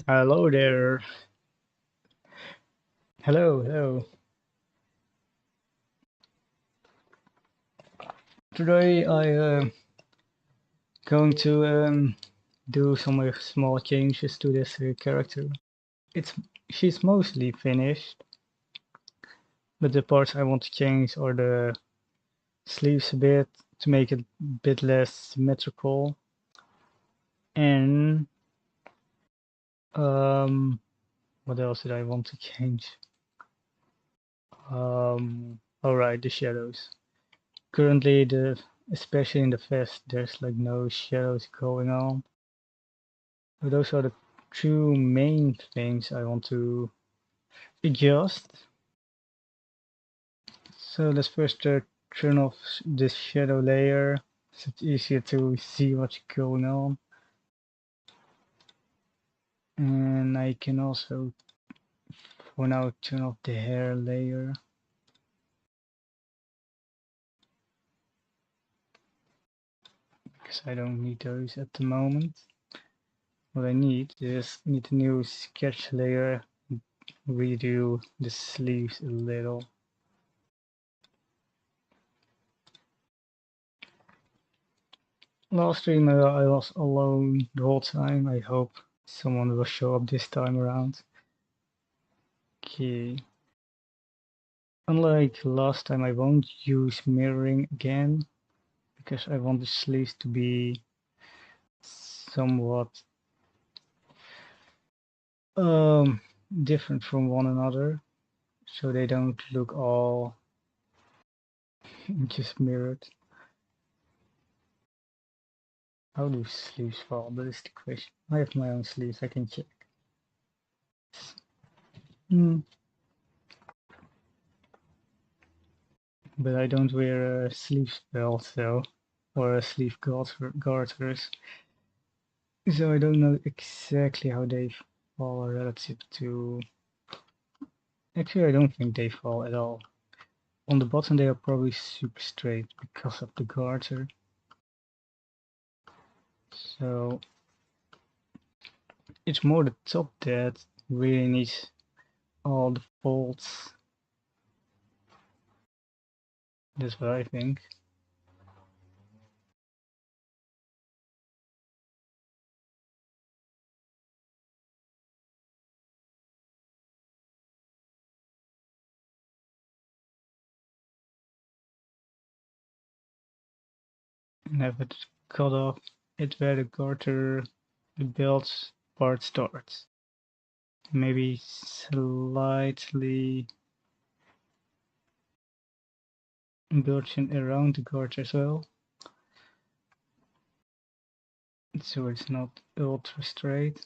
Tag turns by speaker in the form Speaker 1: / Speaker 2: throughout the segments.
Speaker 1: Hello there. Hello, hello. Today I going to do some small changes to this character. It's she's mostly finished, but the parts I want to change are the sleeves a bit to make it a bit less symmetrical, and what else did I want to change? All right, the shadows. Currently, especially in the vest, there's like no shadows going on. So those are the two main things I want to adjust. So let's first turn off this shadow layer so it's easier to see what's going on. And I can also, for now, turn off the hair layer. Because I don't need those at the moment. What I need is a new sketch layer, redo the sleeves a little. Last stream I was alone the whole time. I hope someone will show up this time around. Okay. Unlike last time, I won't use mirroring again because I want the sleeves to be somewhat um different from one another, so they don't look all just mirrored. How do sleeves fall? That is the question. I have my own sleeves, I can check. Hmm. But I don't wear a sleeve belt, so or a sleeve garters, so I don't know exactly how they fall relative to. Actually, I don't think they fall at all. On the bottom, they are probably super straight because of the garter. So it's more the top that really needs all the folds. That's what I think. And have it cut off it where the garter, the belt part starts. Maybe slightly bulging around the garter as well. So it's not ultra straight.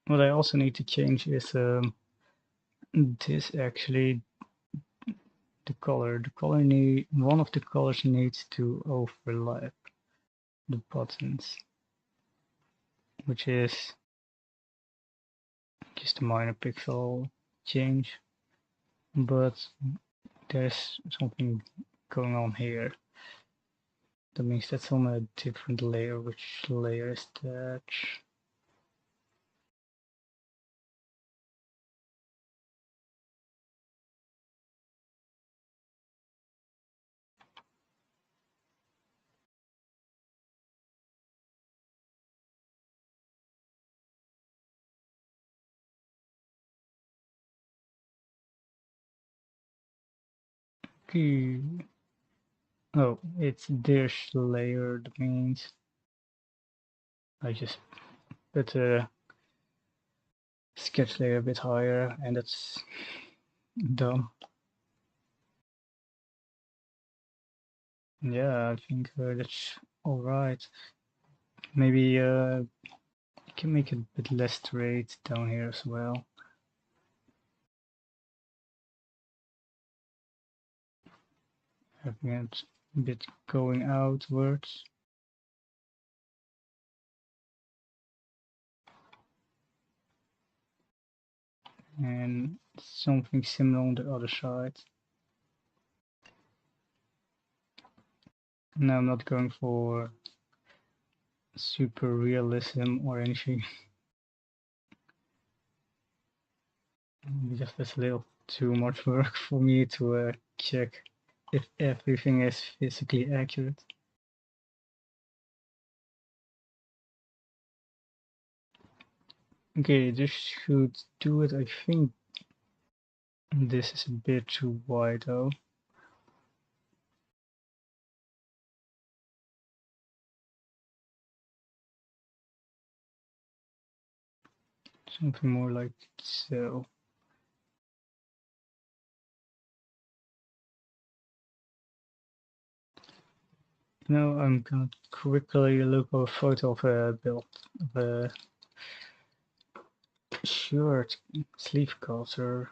Speaker 1: What I also need to change is this actually, the color. One of the colors needs to overlap the buttons, which is just a minor pixel change, but there's something going on here. That means that's on a different layer. Which layer is that? Okay. Oh, it's this layer. That means I just put a sketch layer a bit higher, and that's done. Yeah, I think that's all right. Maybe can make it a bit less straight down here as well. Having it a bit going outwards. and something similar on the other side. Now I'm not going for super realism or anything, because that's a little too much work for me to check if everything is physically accurate. Okay, this should do it. I think this is a bit too wide though. Something more like so. Now I'm gonna quickly look at a photo of a build of a shirt sleeve cutter.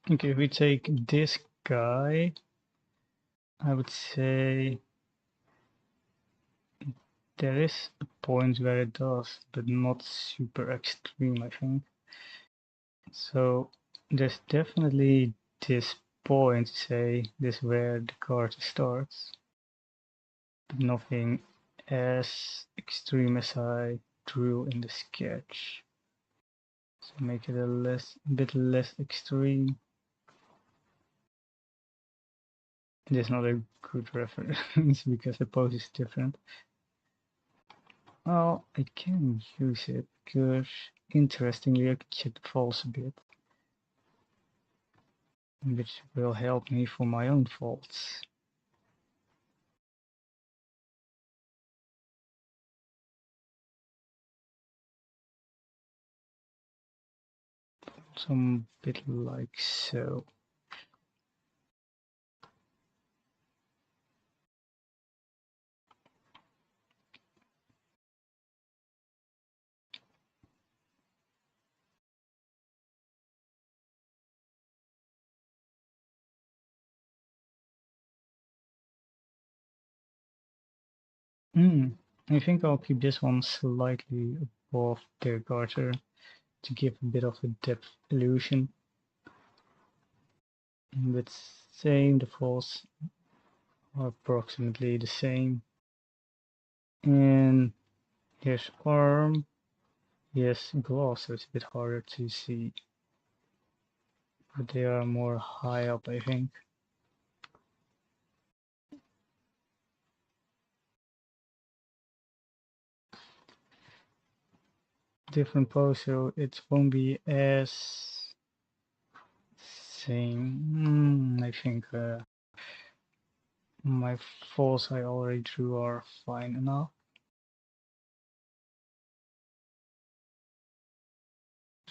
Speaker 1: Okay, if we take this guy, I would say there is a point where it does, but not super extreme, I think. So there's definitely this point, say, this where the card starts, but nothing as extreme as I drew in the sketch. So make it a bit less extreme. This is not a good reference because the pose is different. Well, I can use it because interestingly I can check the false a bit, which will help me for my own faults. Some bit like so. I think I'll keep this one slightly above the garter to give a bit of a depth illusion. But same, the falls are approximately the same. And here's arm. Yes, gloves, so it's a bit harder to see. But they are more high up, I think. Different pose, so it won't be as same. I think my falls I already drew are fine enough.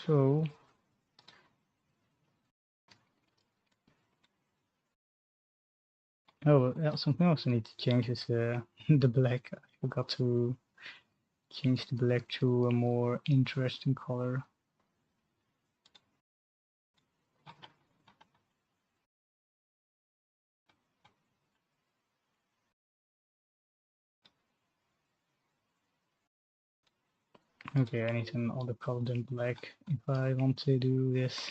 Speaker 1: So something else I need to change is the black. I forgot to change the black to a more interesting color. Okay, I need another color than black if I want to do this.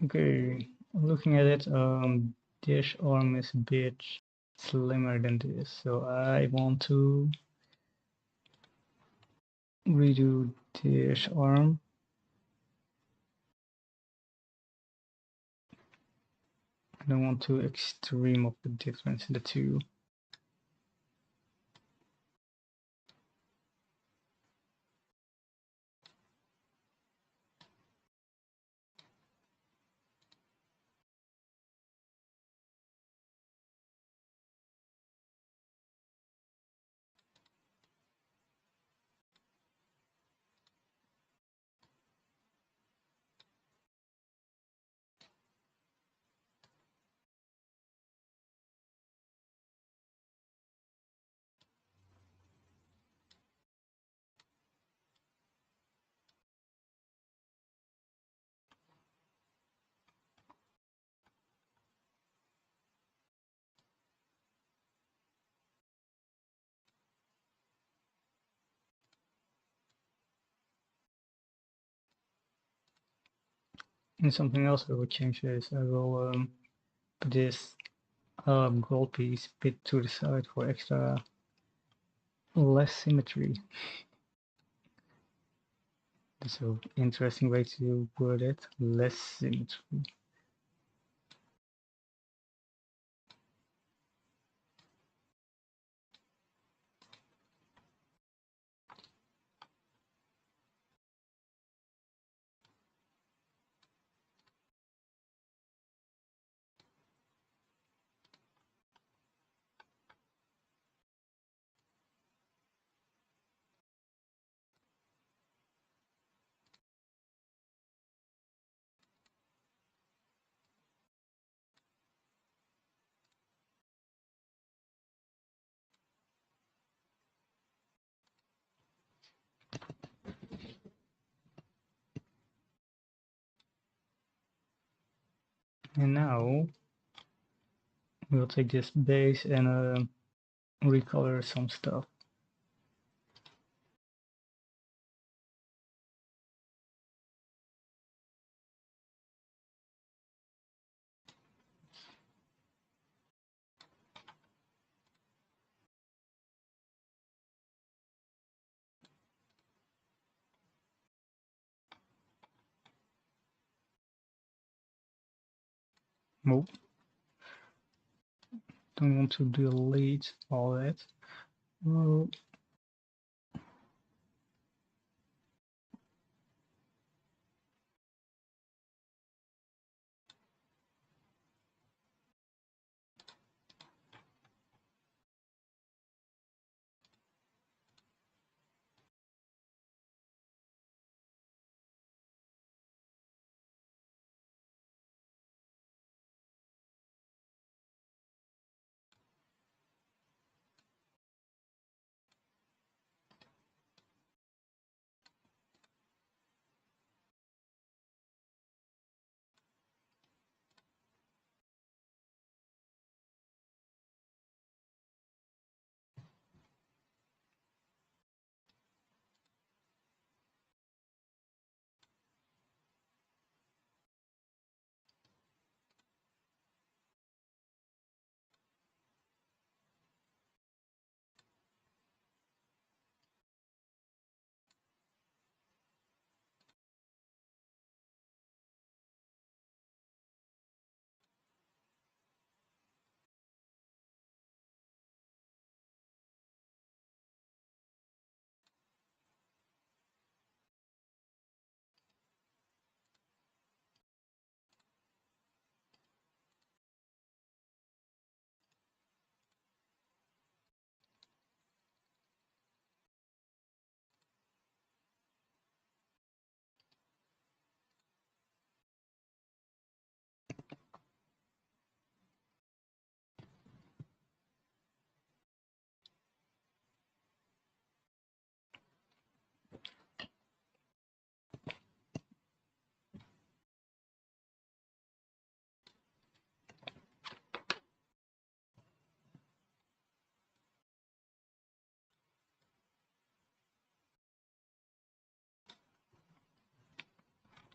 Speaker 1: Okay, looking at it, this arm is a bit slimmer than this, so I want to redo this arm. I don't want to extreme of the difference in the two. And something else I will change is I will put this gold piece bit to the side for extra less symmetry. That's an interesting way to word it, less symmetry. And now we'll take this base and recolor some stuff. Nope, don't want to delete all that. Well,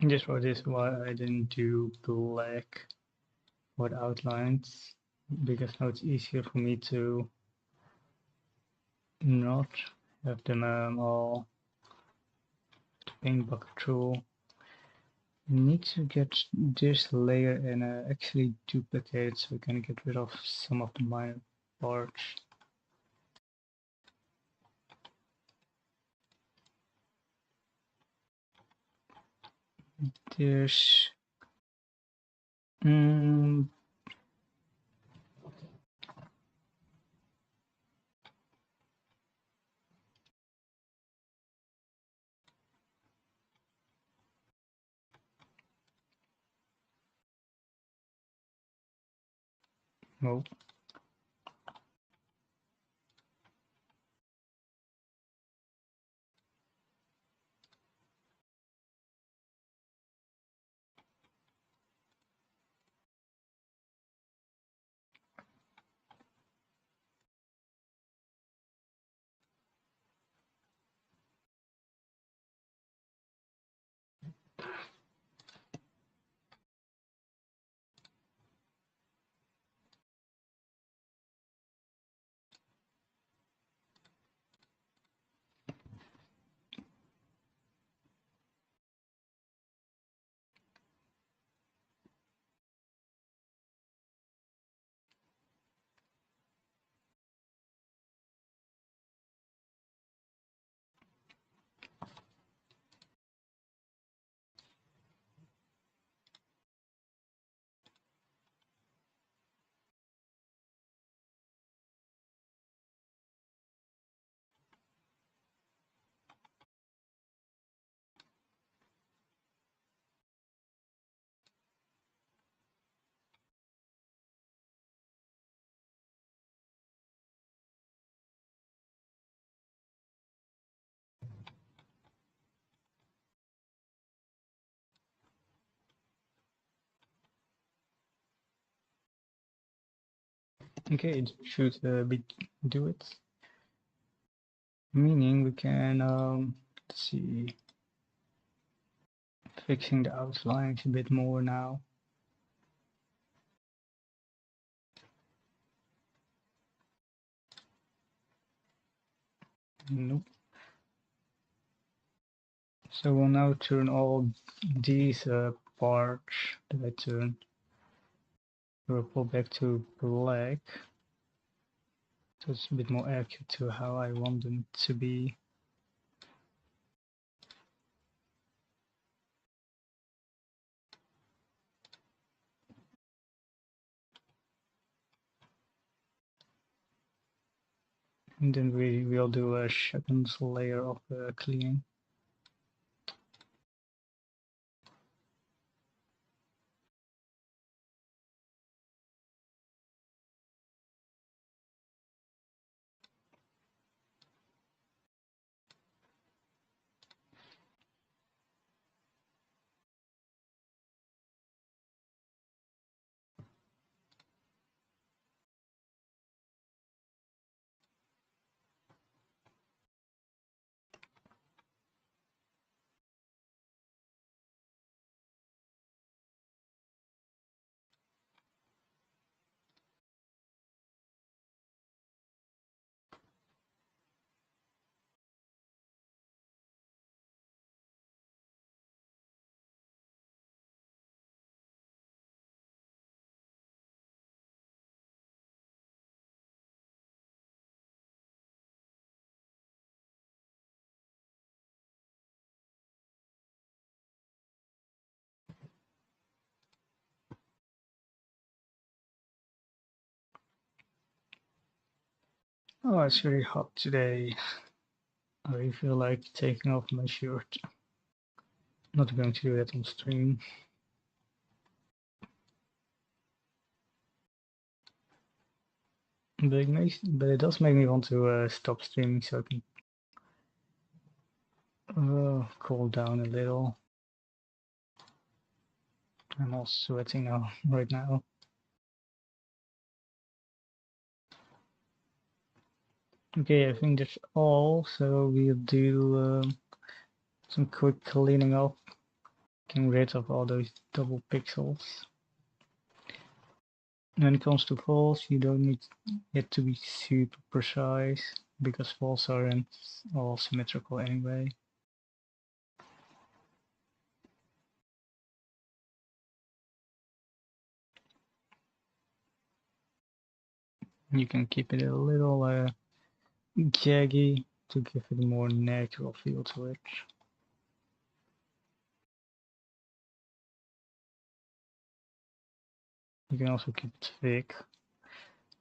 Speaker 1: Just for this, why I didn't do black with outlines, because now it's easier for me to not have them all paint bucket tool. Need to get this layer and actually duplicate it so we can get rid of some of the minor parts. There's no. Okay, it should be do it. Meaning we can let's see, fixing the outlines a bit more now. Nope. So we'll now turn all these parts that I turned, we'll pull back to black. So it's a bit more accurate to how I want them to be. And then we will do a second layer of cleaning. Oh, it's very hot today. I really feel like taking off my shirt. Not going to do that on stream. But it does make me want to stop streaming so I can cool down a little. I'm all sweating now, right now. Okay, I think that's all. So we'll do some quick cleaning up. getting rid of all those double pixels. When it comes to falls, you don't need it to be super precise because falls aren't all symmetrical anyway. You can keep it a little jaggy to give it a more natural feel to it. You can also keep it thick,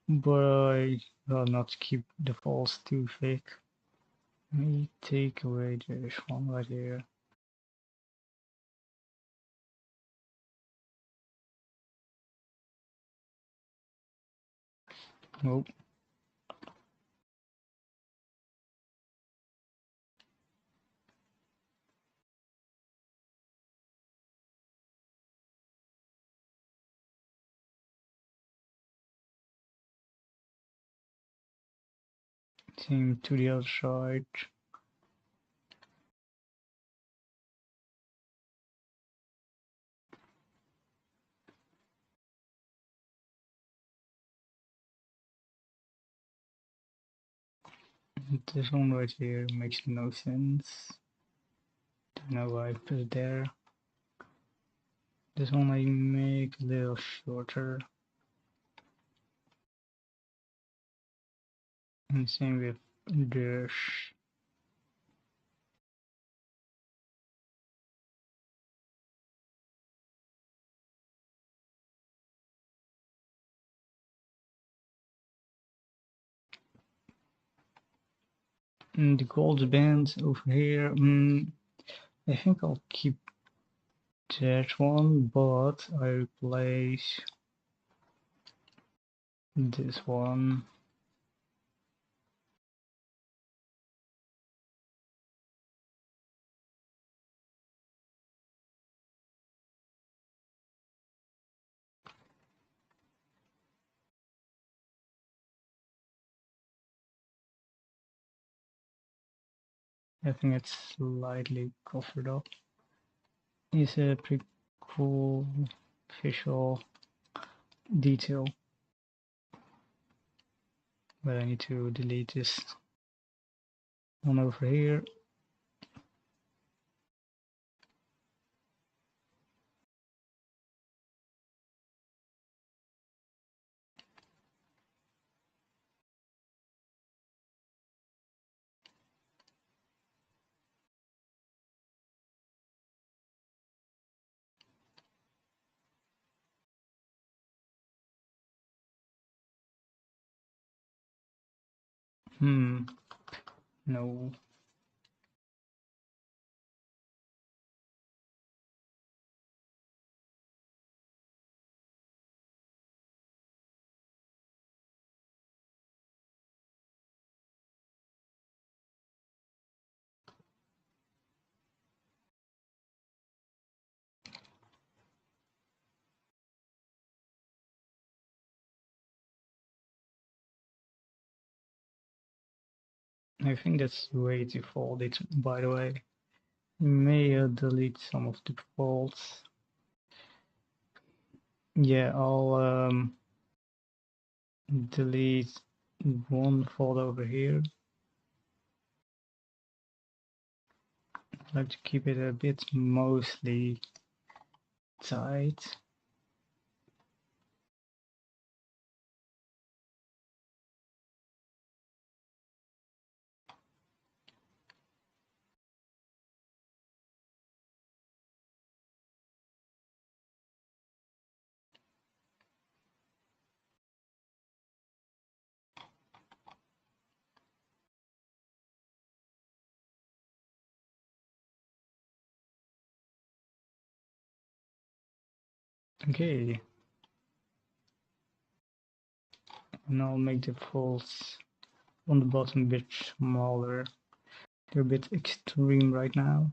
Speaker 1: but I will not keep the falls too thick. Let me take away this one right here. Nope. Same to the other side. This one right here makes no sense. Don't know why I put it there. This one I make a little shorter. And same with this. And the gold band over here, I think I'll keep that one, but I replace this one. I think it's slightly covered up. It's a pretty cool visual detail. But I need to delete this one over here. No. I think that's way too folded, by the way. You may delete some of the folds. Yeah, I'll delete one fold over here. I like to keep it a bit mostly tight. Okay. And I'll make the folds on the bottom a bit smaller. They're a bit extreme right now.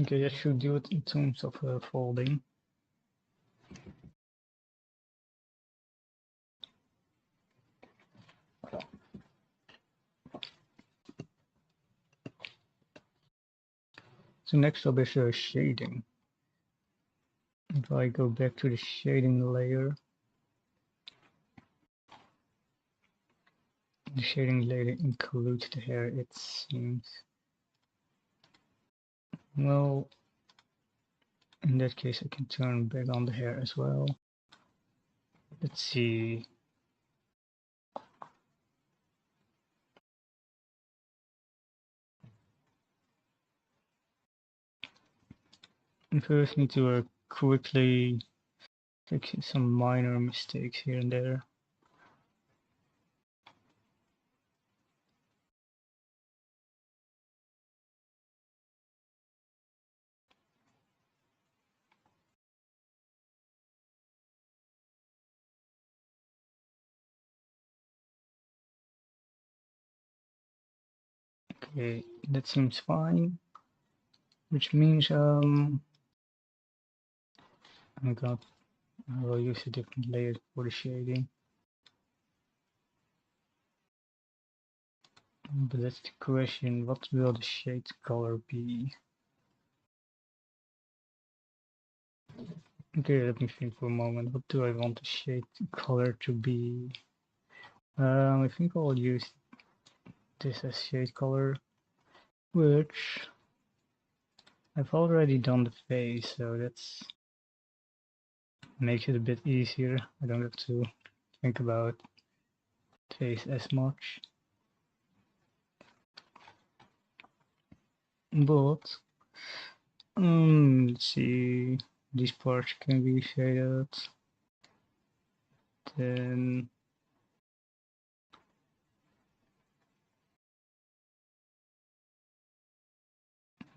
Speaker 1: Okay, that should do it in terms of folding. So next up is shading. If I go back to the shading layer, the shading layer includes the hair, it seems. Well, in that case I can turn back on the hair as well. Let's see. I first need to quickly fix some minor mistakes here and there. Okay, that seems fine, which means I will use a different layer for the shading. But that's the question, what will the shade color be? Okay, let me think for a moment. What do I want the shade color to be? I think I'll use this as shade color, which I've already done the face, so that's makes it a bit easier. I don't have to think about face as much. But let's see, these parts can be shaded. Then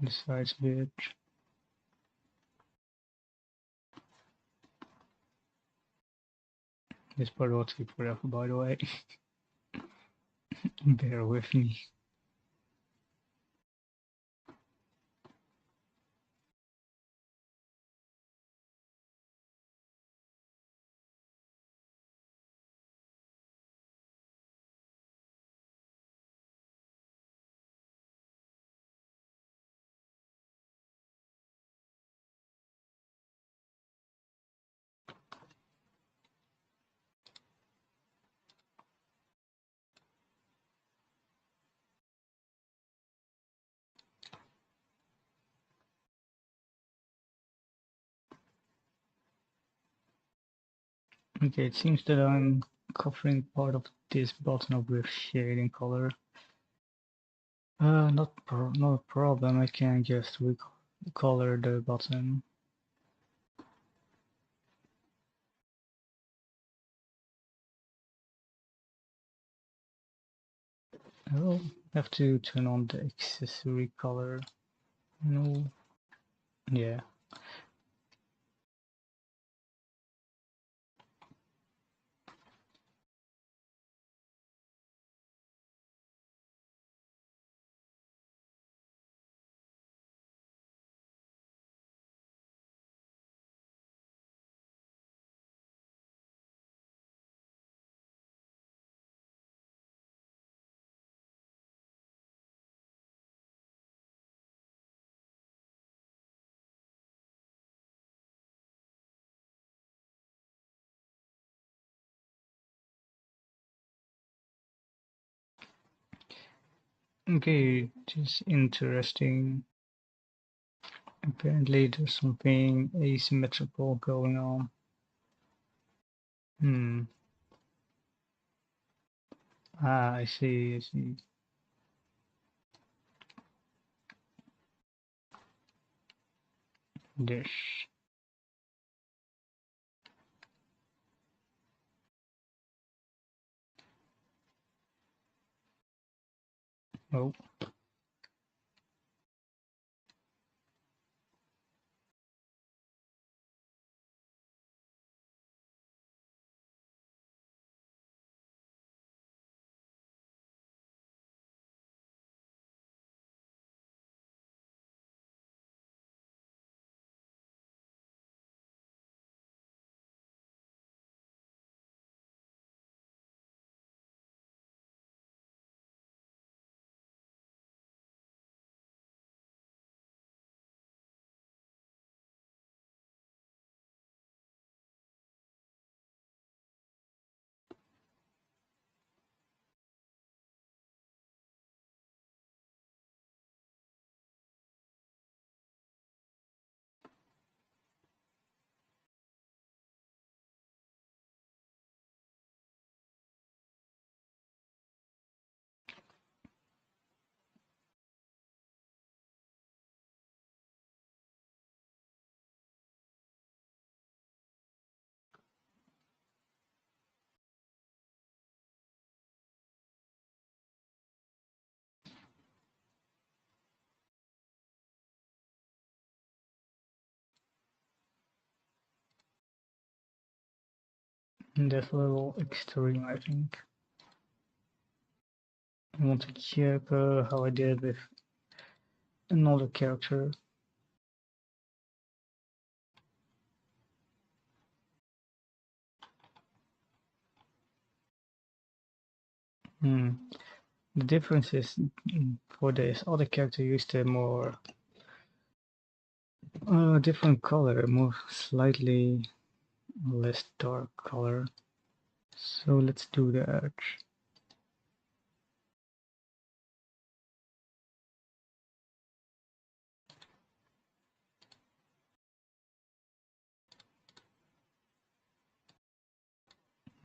Speaker 1: the sides a bit. This part will take forever, by the way. Bear with me. Okay, it seems that I'm covering part of this button up with shading color. Not a problem. I can just recolor the button. I will have to turn on the accessory color. No. Yeah. Okay, just interesting. Apparently there's something asymmetrical going on. I see, I see. This. Oh. That's a little extreme, I think. I want to check how I did with another character. The difference is for this other character used a more different color, more slightly less dark color. So let's do that.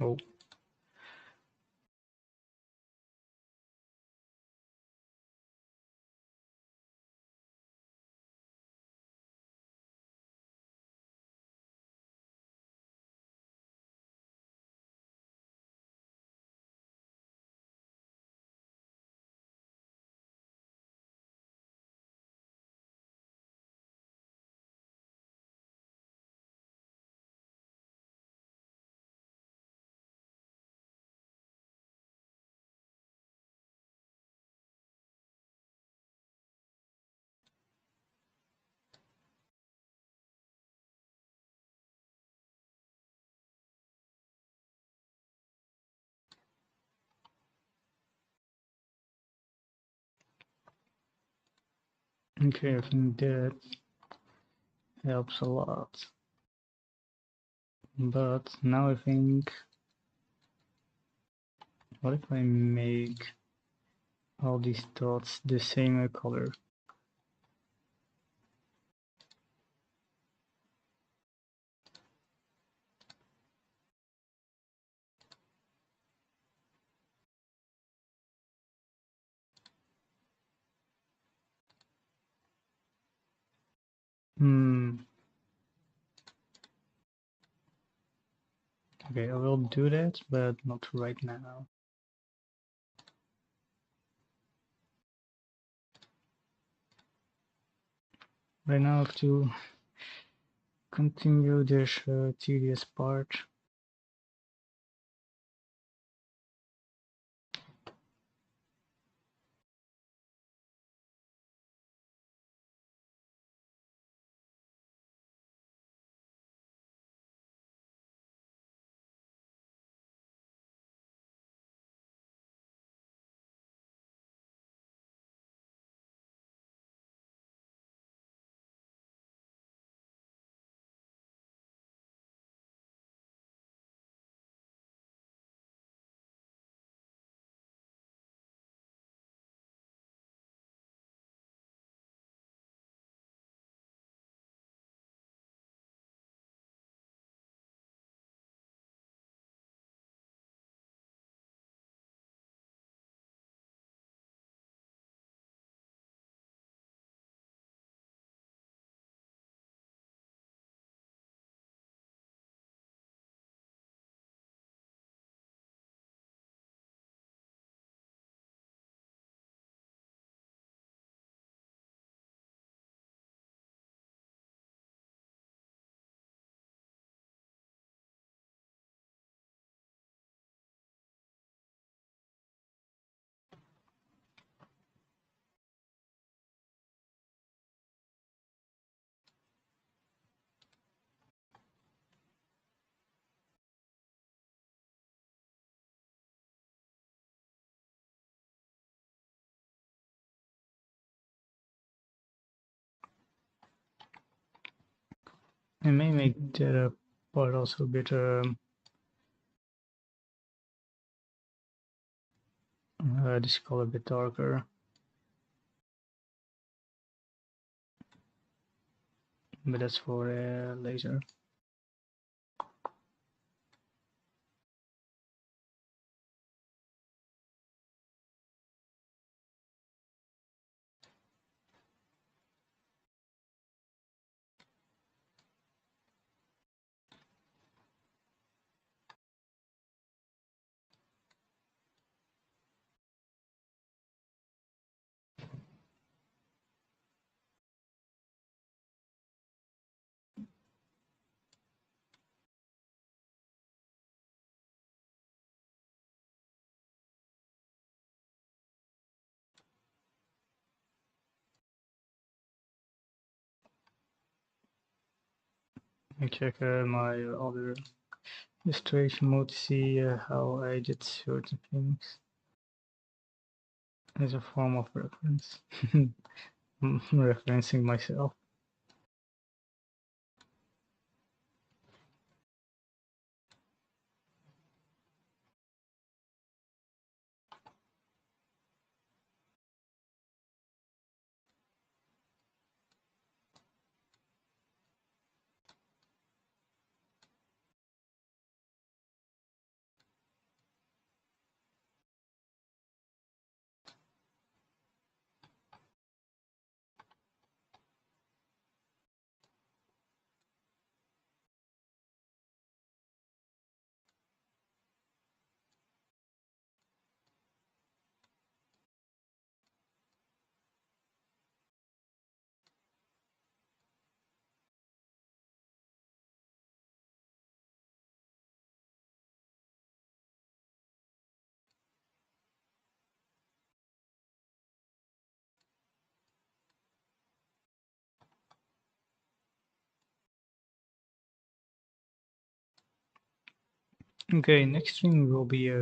Speaker 1: Oh. Okay, I think that helps a lot. But now I think, what if I make all these dots the same color? Okay, I will do that, but not right now. Right now I have to continue this tedious part. I may make that part also a bit this color a bit darker, but that's for later. I check my other illustration mode to see how I did certain things as a form of reference. Referencing myself. Okay, next stream will be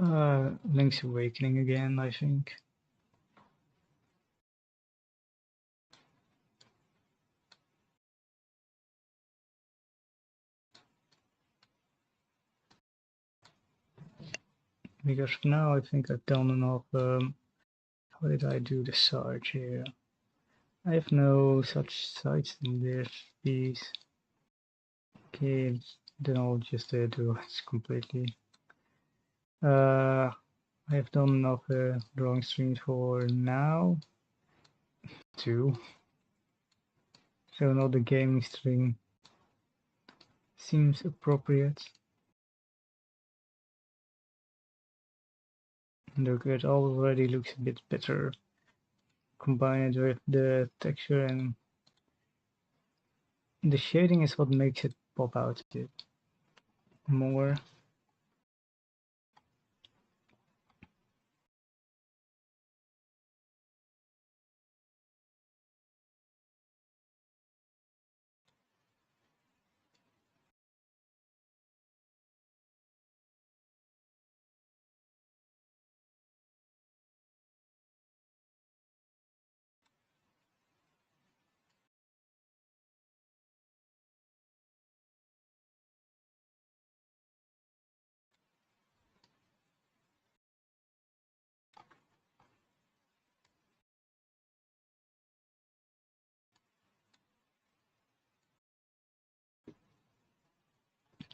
Speaker 1: Link's Awakening again, I think. Because for now I think I've done enough. How did I do the search here? I have no such sites in this piece. Okay, then I'll just do it completely. I have done enough drawing streams for now. 2. So another gaming stream seems appropriate. Look, it already looks a bit better. Combine it with the texture, and the shading is what makes it pop out a bit more.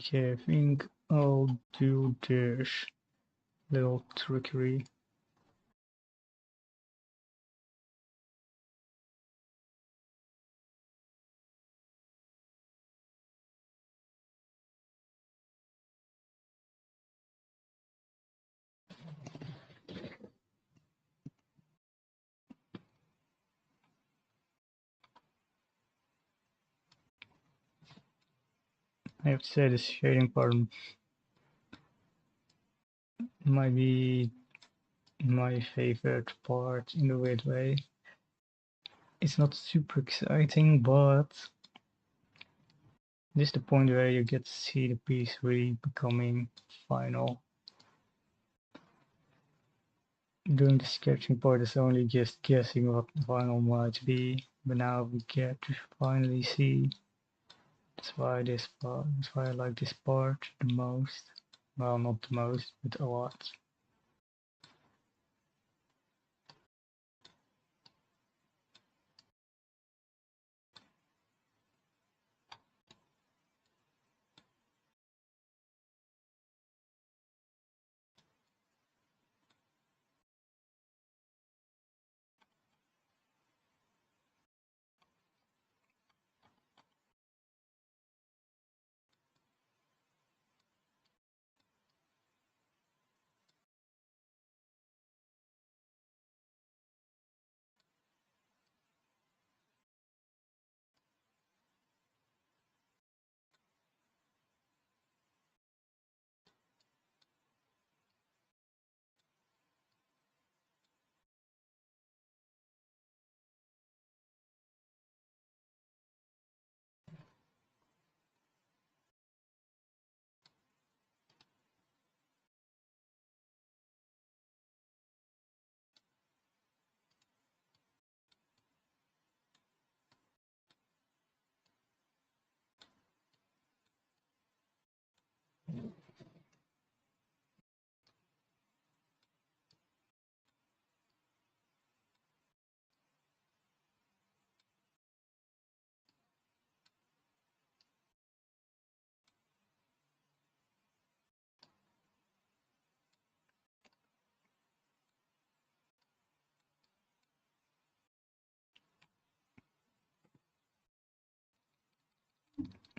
Speaker 1: Okay, I think I'll do this little trickery. I have to say the shading part might be my favorite part in a weird way. It's not super exciting, but this is the point where you get to see the piece really becoming final. Doing the sketching part is only just guessing what the final might be, but now we get to finally see. That's why I like this part the most. Well, not the most, but a lot.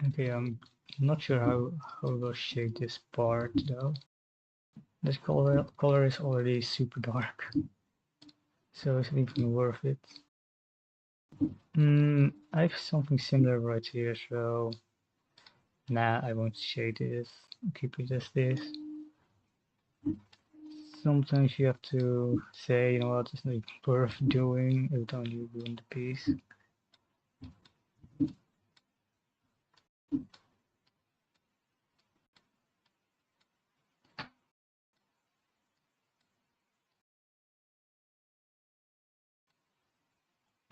Speaker 1: Okay, I'm not sure how we'll shade this part though. This color is already super dark, so it's even worth it. I have something similar right here, so nah, I won't shade this. I'll keep it as this. Sometimes you have to say, you know what, it's not worth doing every time you ruin the piece.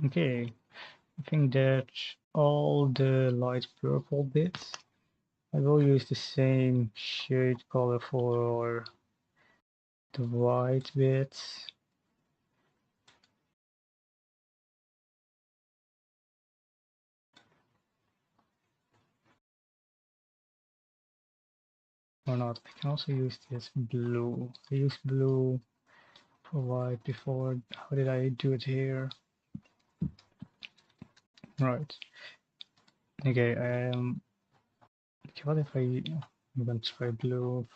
Speaker 1: Okay, I think that's all the light purple bits. I will use the same shade color for the white bits. Or not, I can also use this blue. I used blue for white before. How did I do it here? Right. Okay, what if I'm gonna try blue?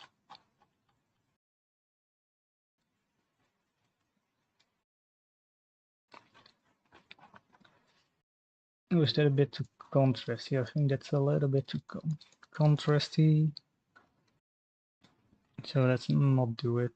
Speaker 1: Was that a bit too contrasty? I think that's a little bit too contrasty. So let's not do it.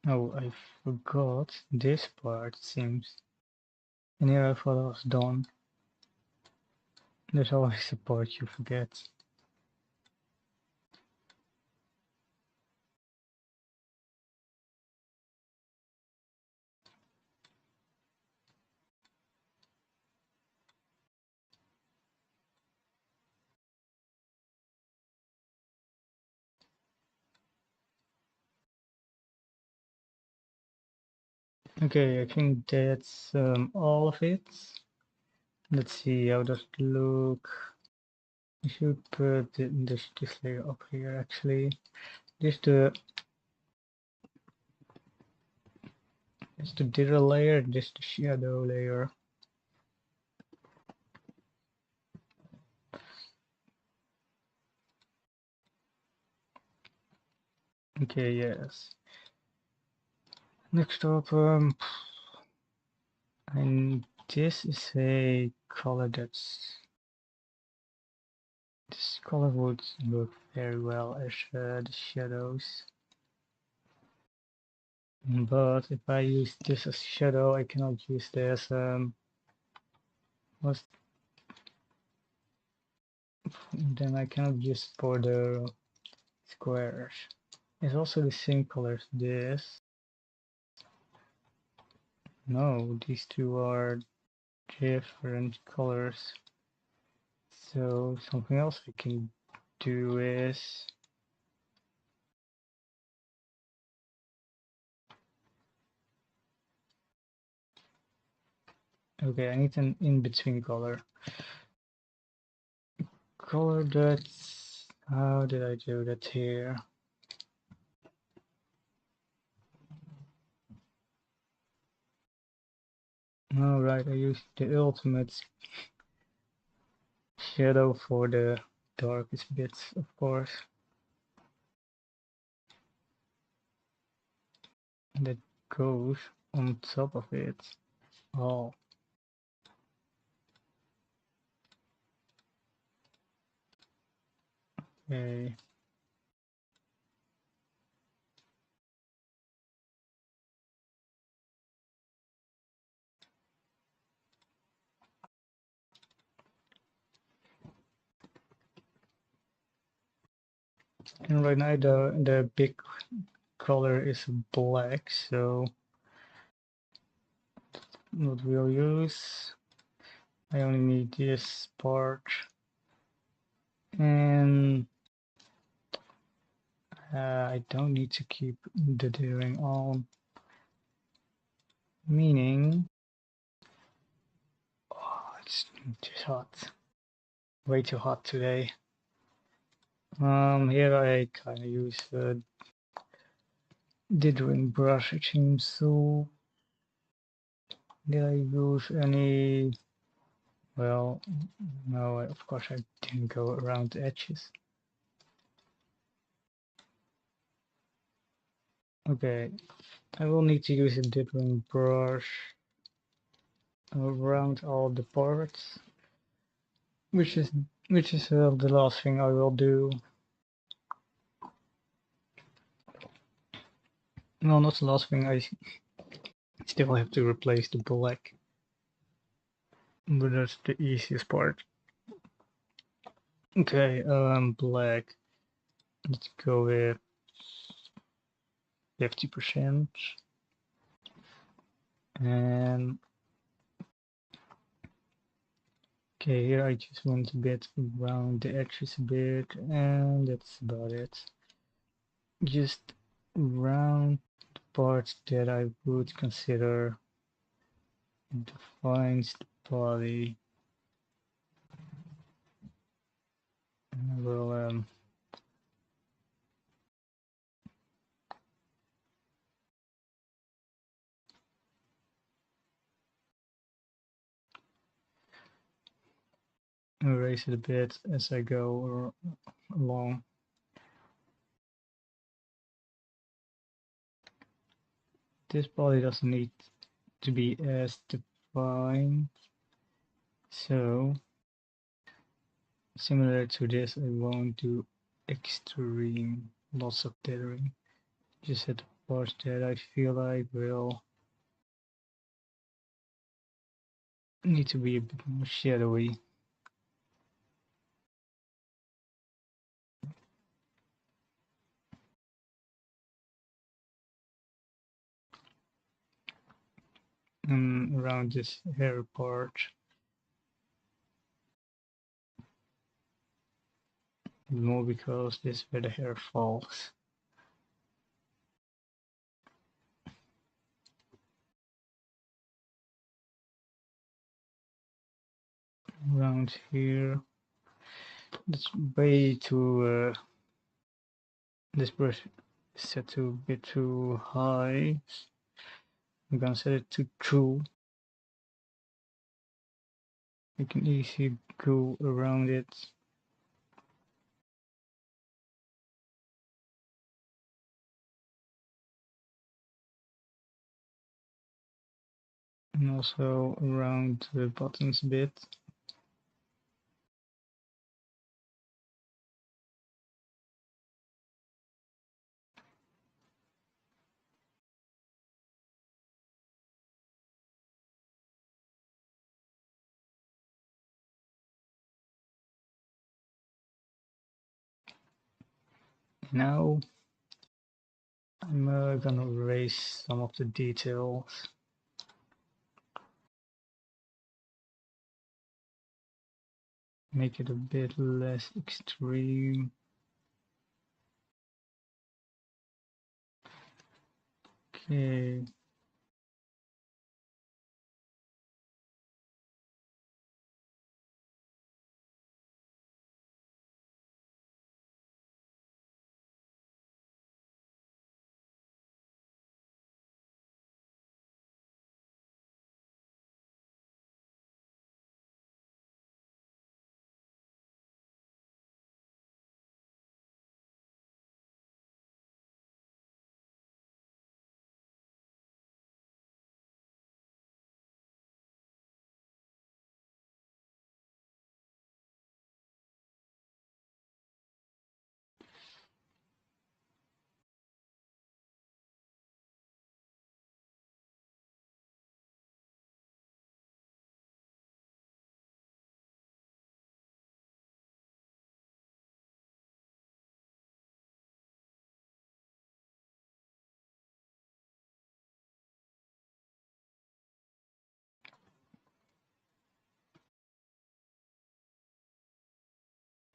Speaker 1: Oh, I forgot this part, it seems. And here I thought I was done. There's always a part you forget. Okay, I think that's all of it. Let's see, how does it look? I should put this layer up here actually. This the dither layer, this the shadow layer. Okay, yes. Next up, and this is a color this color would work very well as the shadows. But if I use this as shadow, I cannot use this what's then I cannot use for the squares. It's also the same color as this. No, these two are different colors. So something else we can do is okay, I need an in-between color. Color that's how did I do that here? All right, I used the ultimate shadow for the darkest bits, of course. And that goes on top of it. Oh, okay. And right now the big color is black, so what we'll use, I only need this part, and I don't need to keep the dithering on. meaning it's too hot, way too hot today. Here I kind of use dithering brush, it seems. So did I use any? Well, no, of course I didn't go around the edges. Okay, I will need to use a dithering brush around all the parts, which is the last thing I will do. No, not the last thing. I still have to replace the black, but that's the easiest part. Okay, black. Let's go with 50%, and okay, here I just want a bit around the edges a bit, and that's about it. Just around the parts that I would consider defines the body. And I will erase it a bit as I go along. This body doesn't need to be as defined, so similar to this, I won't do extreme lots of dithering. Just at the parts that I feel like will need to be a bit more shadowy. And around this hair part, more because this is where the hair falls. Around here, that's way too. This brush is set to a bit too high. I'm gonna set it to true. You can easily go around it. And also around the buttons a bit. Now I'm gonna erase some of the details. Make it a bit less extreme. Okay.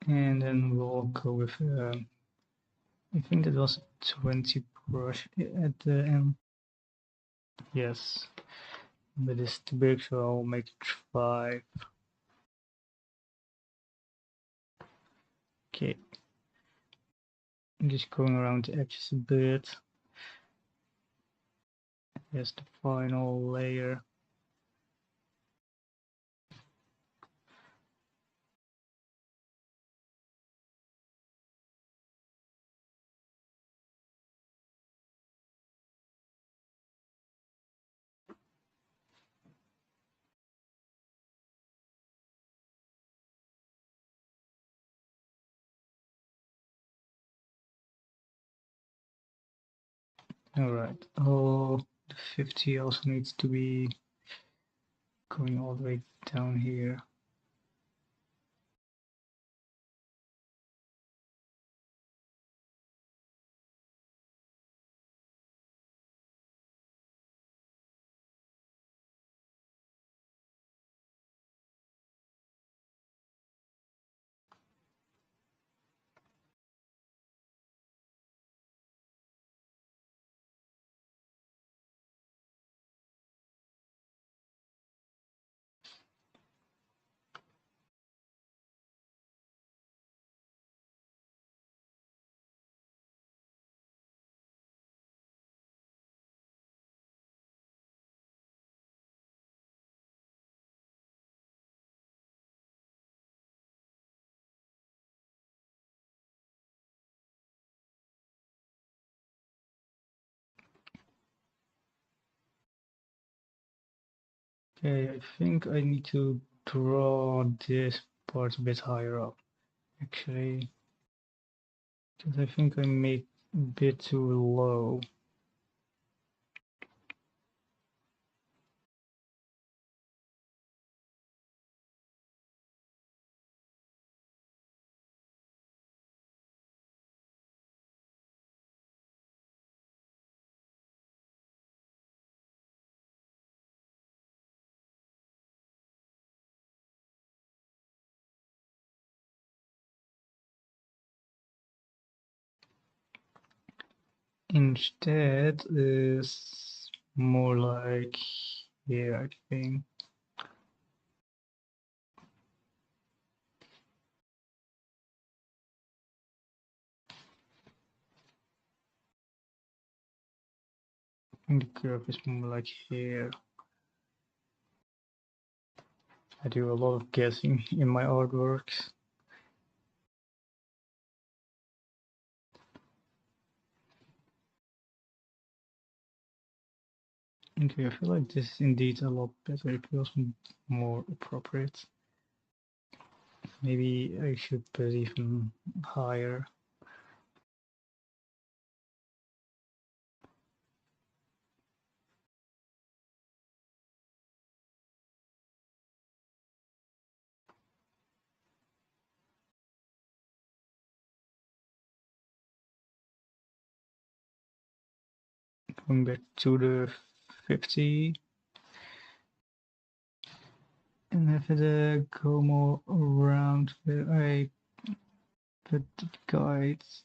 Speaker 1: And then we'll go with, I think that was 20 brush at the end. Yes. but it's too big, so I'll make it 5. Okay, I'm just going around the edges a bit. Here's the final layer. Alright, oh, the 50 also needs to be going all the way down here. Okay, I think I need to draw this part a bit higher up, actually, because I think I made a bit too low. Instead is more like here, I think. And the curve is more like here. I do a lot of guessing in my artworks. Okay, I feel like this is indeed a lot better. It feels more appropriate. Maybe I should put even higher. Going back to the 50. And have it go more around where I put the guides.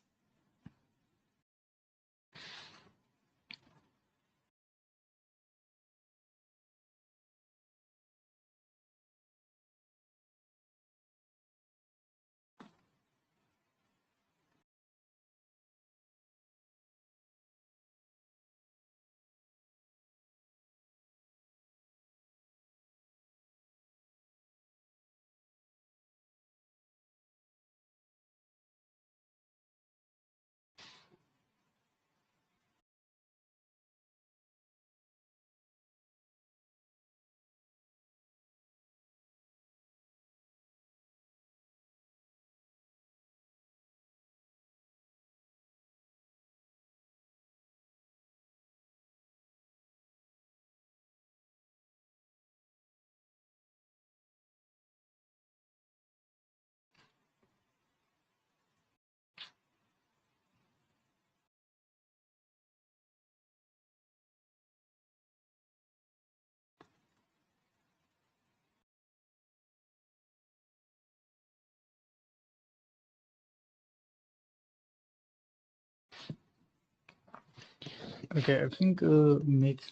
Speaker 1: Okay, I think mid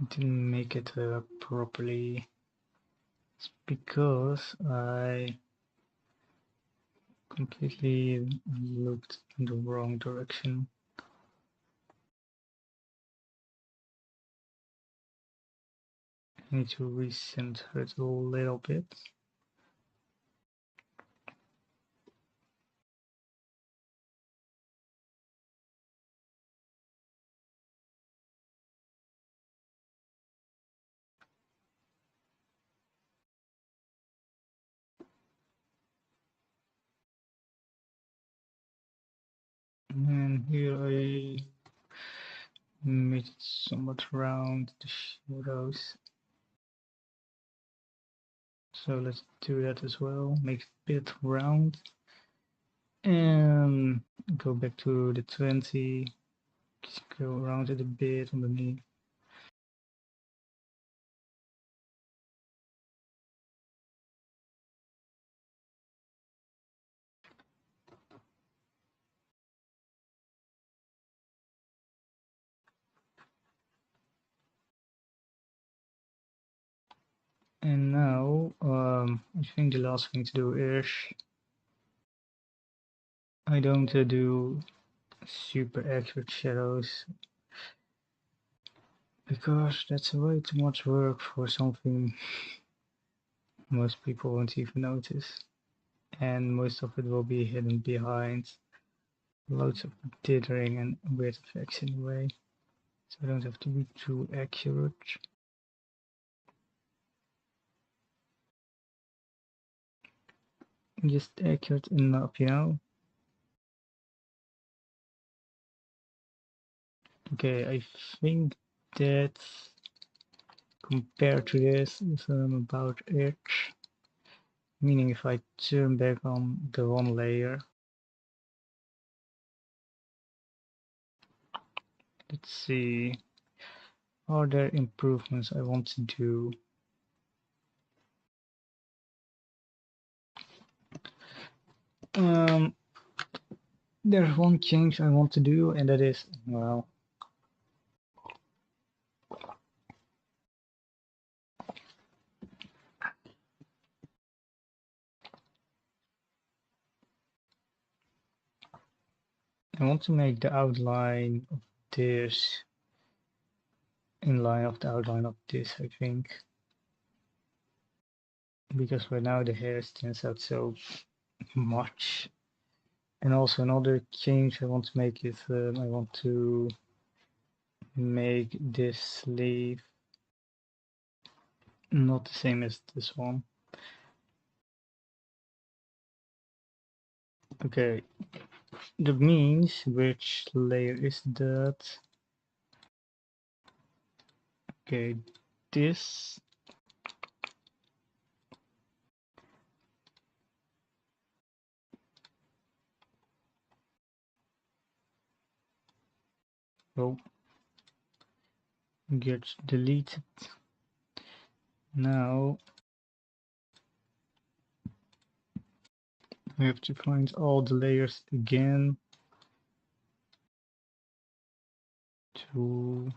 Speaker 1: didn't make it properly. It's because I completely looked in the wrong direction. I need to recenter it a little bit. And here I made it somewhat round the shadows. So let's do that as well. Make it a bit round. And go back to the 20. Just go around it a bit underneath. And now, I think the last thing to do is I don't do super accurate shadows because that's way too much work for something most people won't even notice. And most of it will be hidden behind loads of dithering and weird effects anyway. So I don't have to be too accurate. Just accurate enough, you know? Okay, I think that compared to this is about it. Meaning if I turn back on the one layer, let's see, are there improvements I want to do? There's one change I want to do, and that is, well, I want to make the outline of this in line of the outline of this, I think. Because right now the hair stands out so much. And also another change I want to make is I want to make this sleeve not the same as this one. Okay, that means which layer is that? Okay, this. Oh, gets deleted. Now we have to find all the layers again to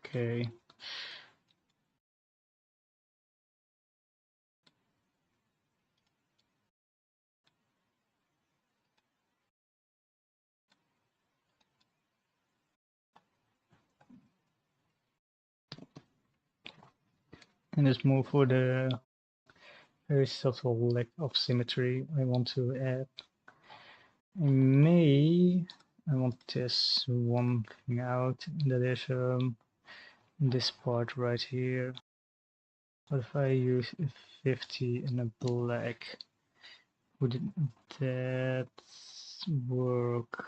Speaker 1: okay. And it's more for the very subtle lack of symmetry I want to add. I want this one thing out, that is this part right here. What if I use 50 in a black? Would that work?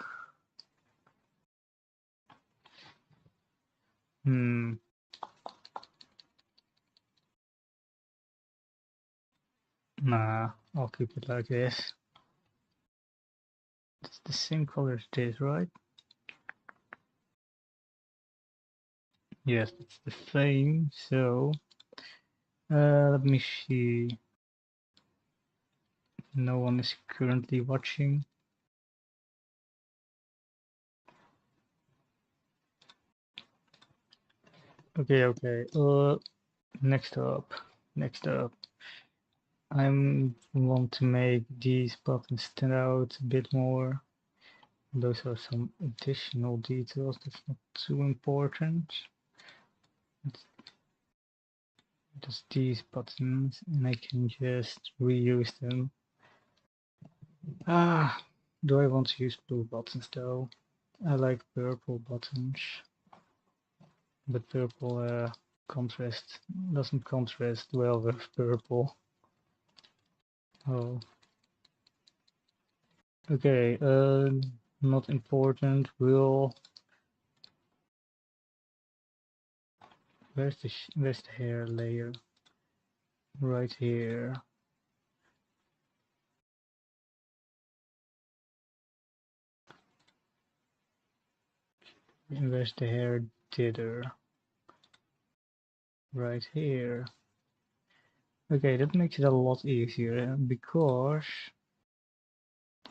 Speaker 1: Nah, I'll keep it like this. It's the same color as this, right? Yes, it's the same. So let me see. No one is currently watching. Okay. Next up. I want to make these buttons stand out a bit more. Those are some additional details. That's not too important. It's just these buttons, and I can just reuse them. Do I want to use blue buttons though? I like purple buttons, but purple contrast doesn't contrast well with purple. Oh, okay. Not important. Where's where's the hair layer? Right here. Where's the hair dither? Right here. Okay, that makes it a lot easier because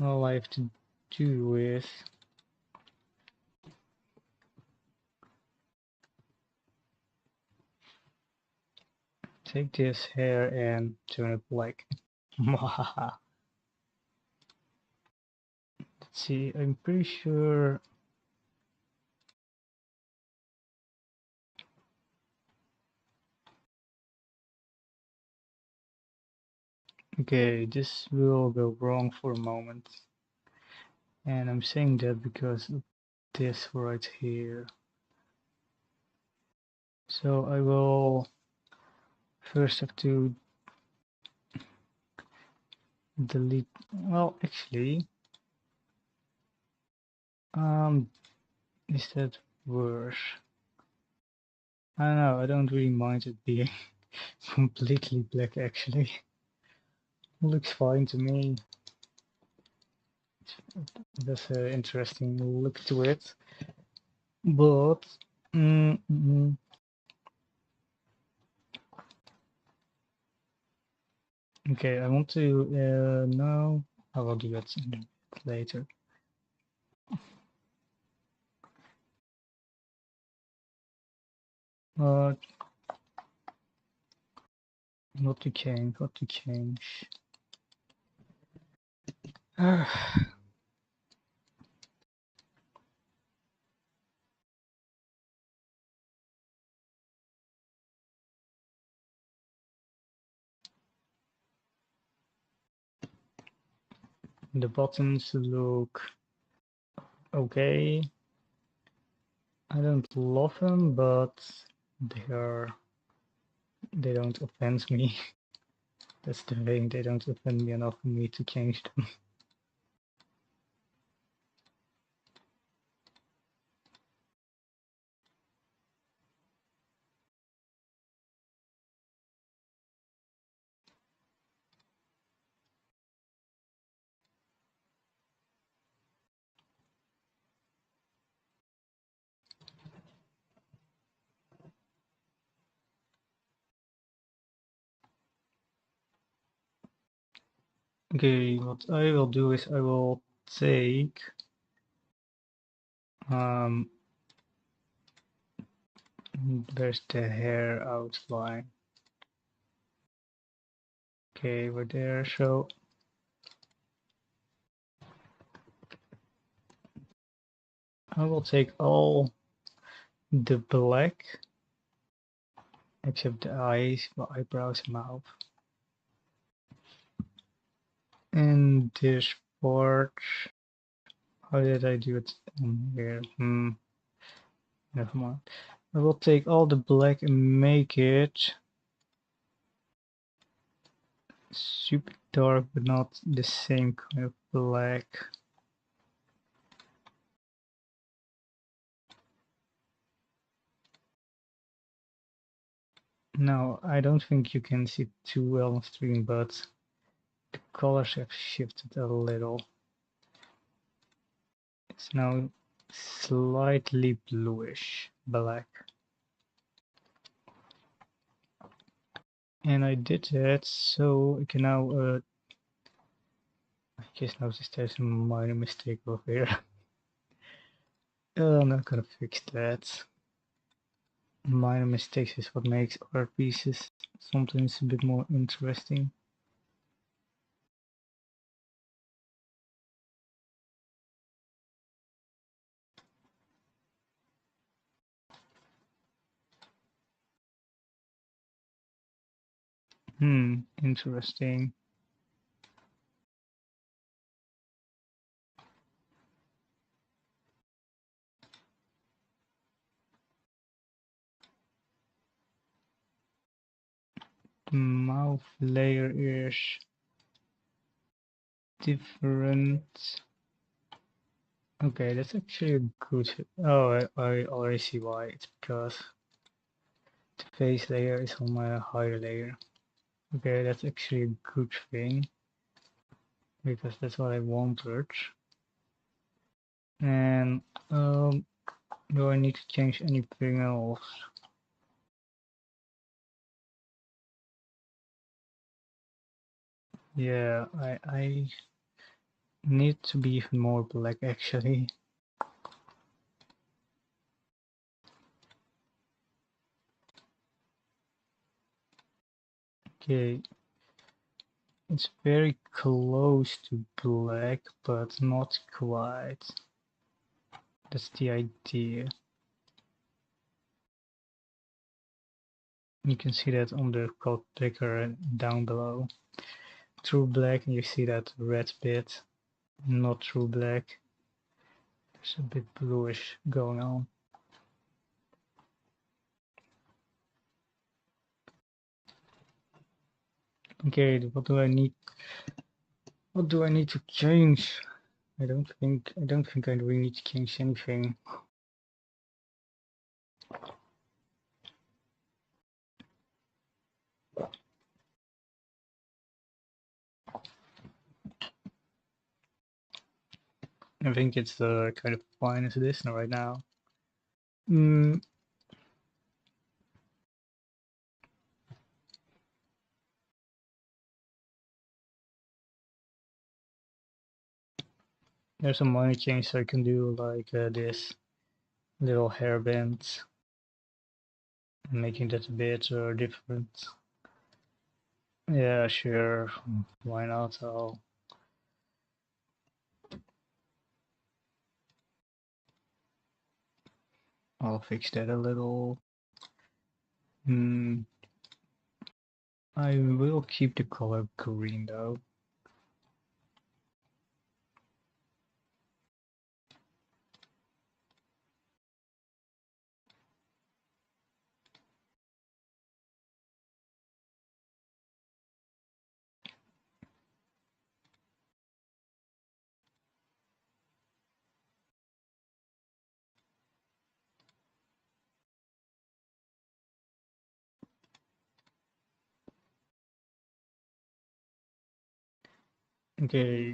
Speaker 1: all I have to do is take this hair and turn it black. Let's see, I'm pretty sure. Okay, this will go wrong for a moment. And I'm saying that because of this right here. So I will first have to delete. Well, actually, is that worse? I don't know, I don't really mind it being completely black actually. Looks fine to me. There's an interesting look to it. But okay, I want to no, I will do that later. But what to change? The buttons look okay. I don't love them, but they don't offend me. That's the thing, they don't offend me enough for me to change them. Okay, what I will do is I will take there's the hair outline. Okay, we're there, so I will take all the black except the eyes, the eyebrows, mouth. And this part, how did I do it in here? Never mind. I will take all the black and make it super dark, but not the same kind of black. Now, I don't think you can see too well on stream, but the colors have shifted a little. It's now slightly bluish black. And I did that so I can now I just noticed there's a minor mistake over here. I'm not gonna fix that. minor mistakes is what makes art pieces sometimes a bit more interesting. Interesting. The mouth layer is different. Okay, that's actually a good. Oh, I already see why. It's because the face layer is on a higher layer. Okay, that's actually a good thing because that's what I wanted. And do I need to change anything else? Yeah, I need to be even more black actually. Okay, it's very close to black, but not quite. That's the idea. You can see that on the code picker down below. True black, and you see that red bit. Not true black. There's a bit bluish going on. Okay, what do I need? What do I need to change? I don't think I really need to change anything. I think it's kind of fine as it is right now. Mm, there's some minor changes I can do, like this little hairband, making that a bit different. Yeah, sure. Why not? I'll fix that a little. I will keep the color green though. Okay.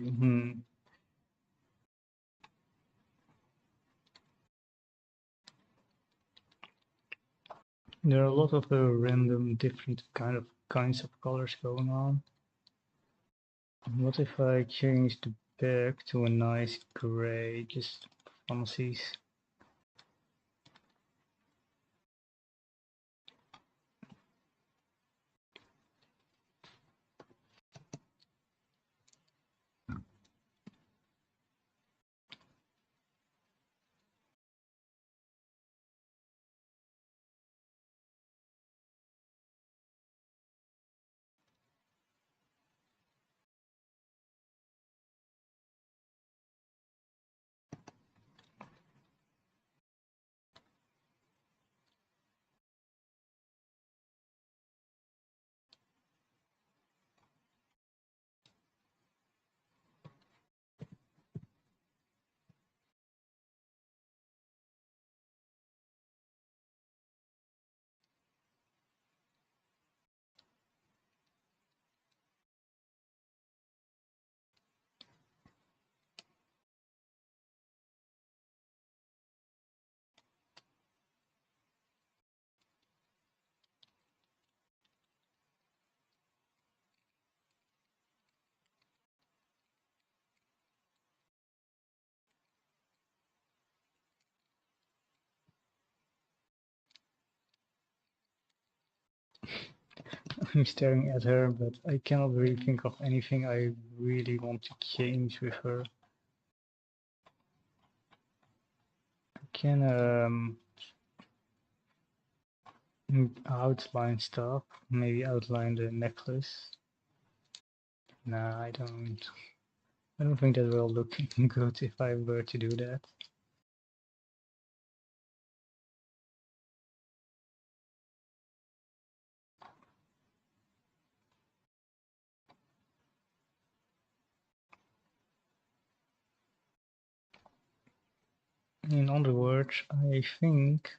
Speaker 1: There are a lot of random different kinds of colors going on. What if I change the back to a nice gray, just funsies? I'm staring at her, but I cannot really think of anything I really want to change with her. I can outline stuff, maybe outline the necklace. Nah, I don't. I don't think that will look good if I were to do that. In other words, I think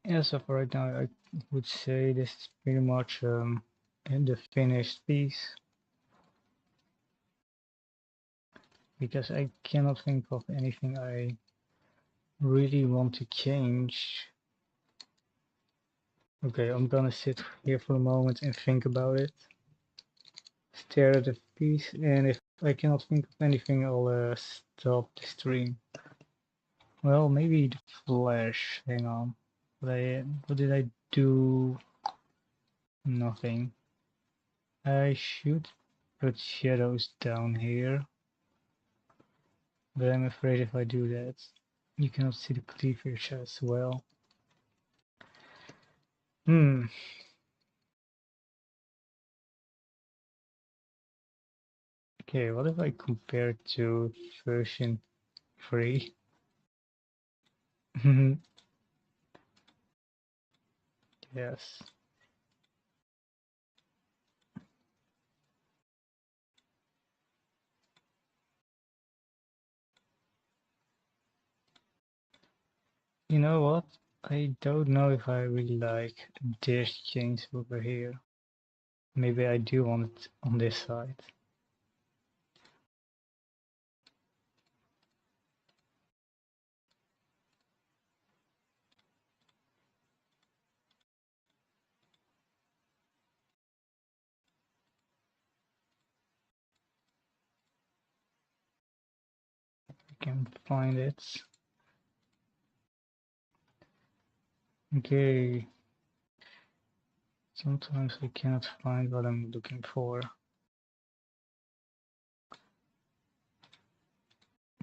Speaker 1: as of right now, I would say this is pretty much the finished piece, because I cannot think of anything I really want to change. Okay, I'm gonna sit here for a moment and think about it. Stare at the piece, and if I cannot think of anything, I'll stop the stream. Well, maybe the flash. Hang on. What did I do? Nothing. I should put shadows down here, but I'm afraid if I do that, you cannot see the cleavage as well. Okay, what if I compare it to version 3? Yes. You know what? I don't know if I really like this change over here. Maybe I do want it on this side. I can find it. Okay. Sometimes I cannot find what I'm looking for.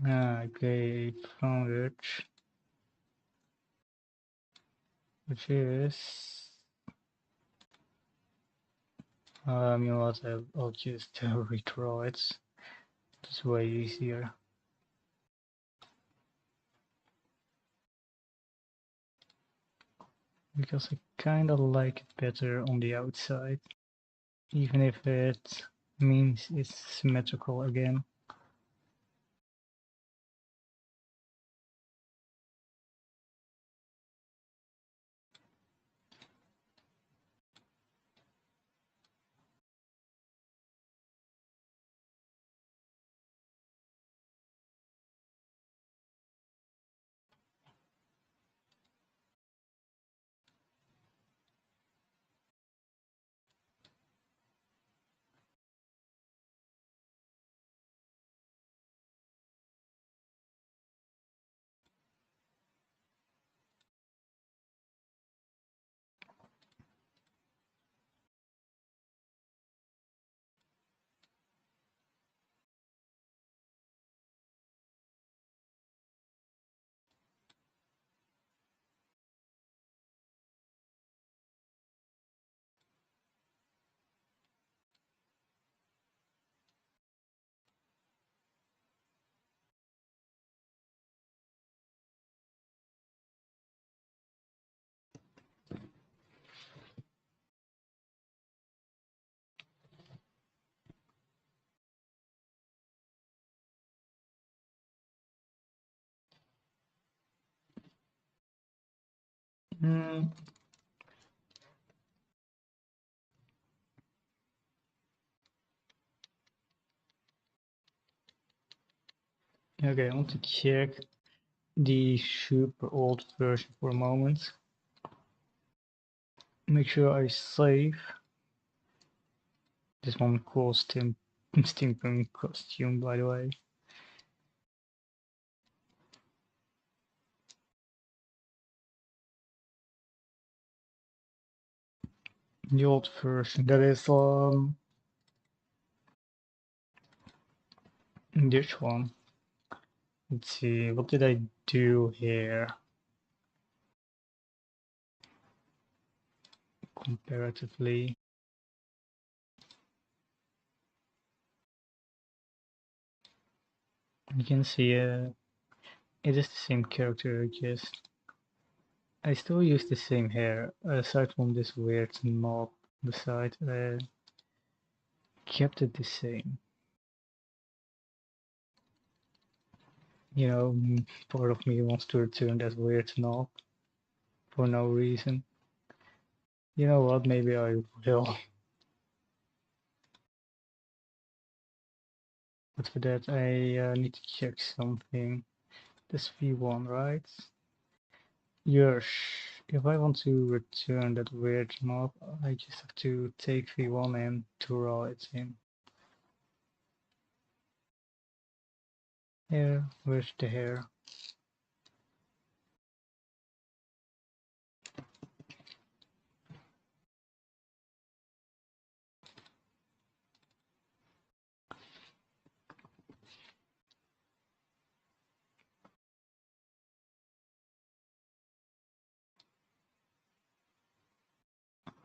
Speaker 1: Okay, found it. Which is... you know what, I'll just redraw it. It's way easier. Because I kinda like it better on the outside. Even if it means it's symmetrical again. Mm, okay, I want to check the super old version for a moment. Make sure I save. This one calls steampunk costume, by the way. The old version, that is this one. Let's see, what did I do here? Comparatively. You can see it is the same character, just I still use the same hair, aside from this weird knob beside, kept it the same. You know, part of me wants to return that weird knob for no reason. You know what, maybe I will. But for that I need to check something. This V1, right? Yes. If I want to return that weird knob, I just have to take V1 and draw it in. Here, where's the hair?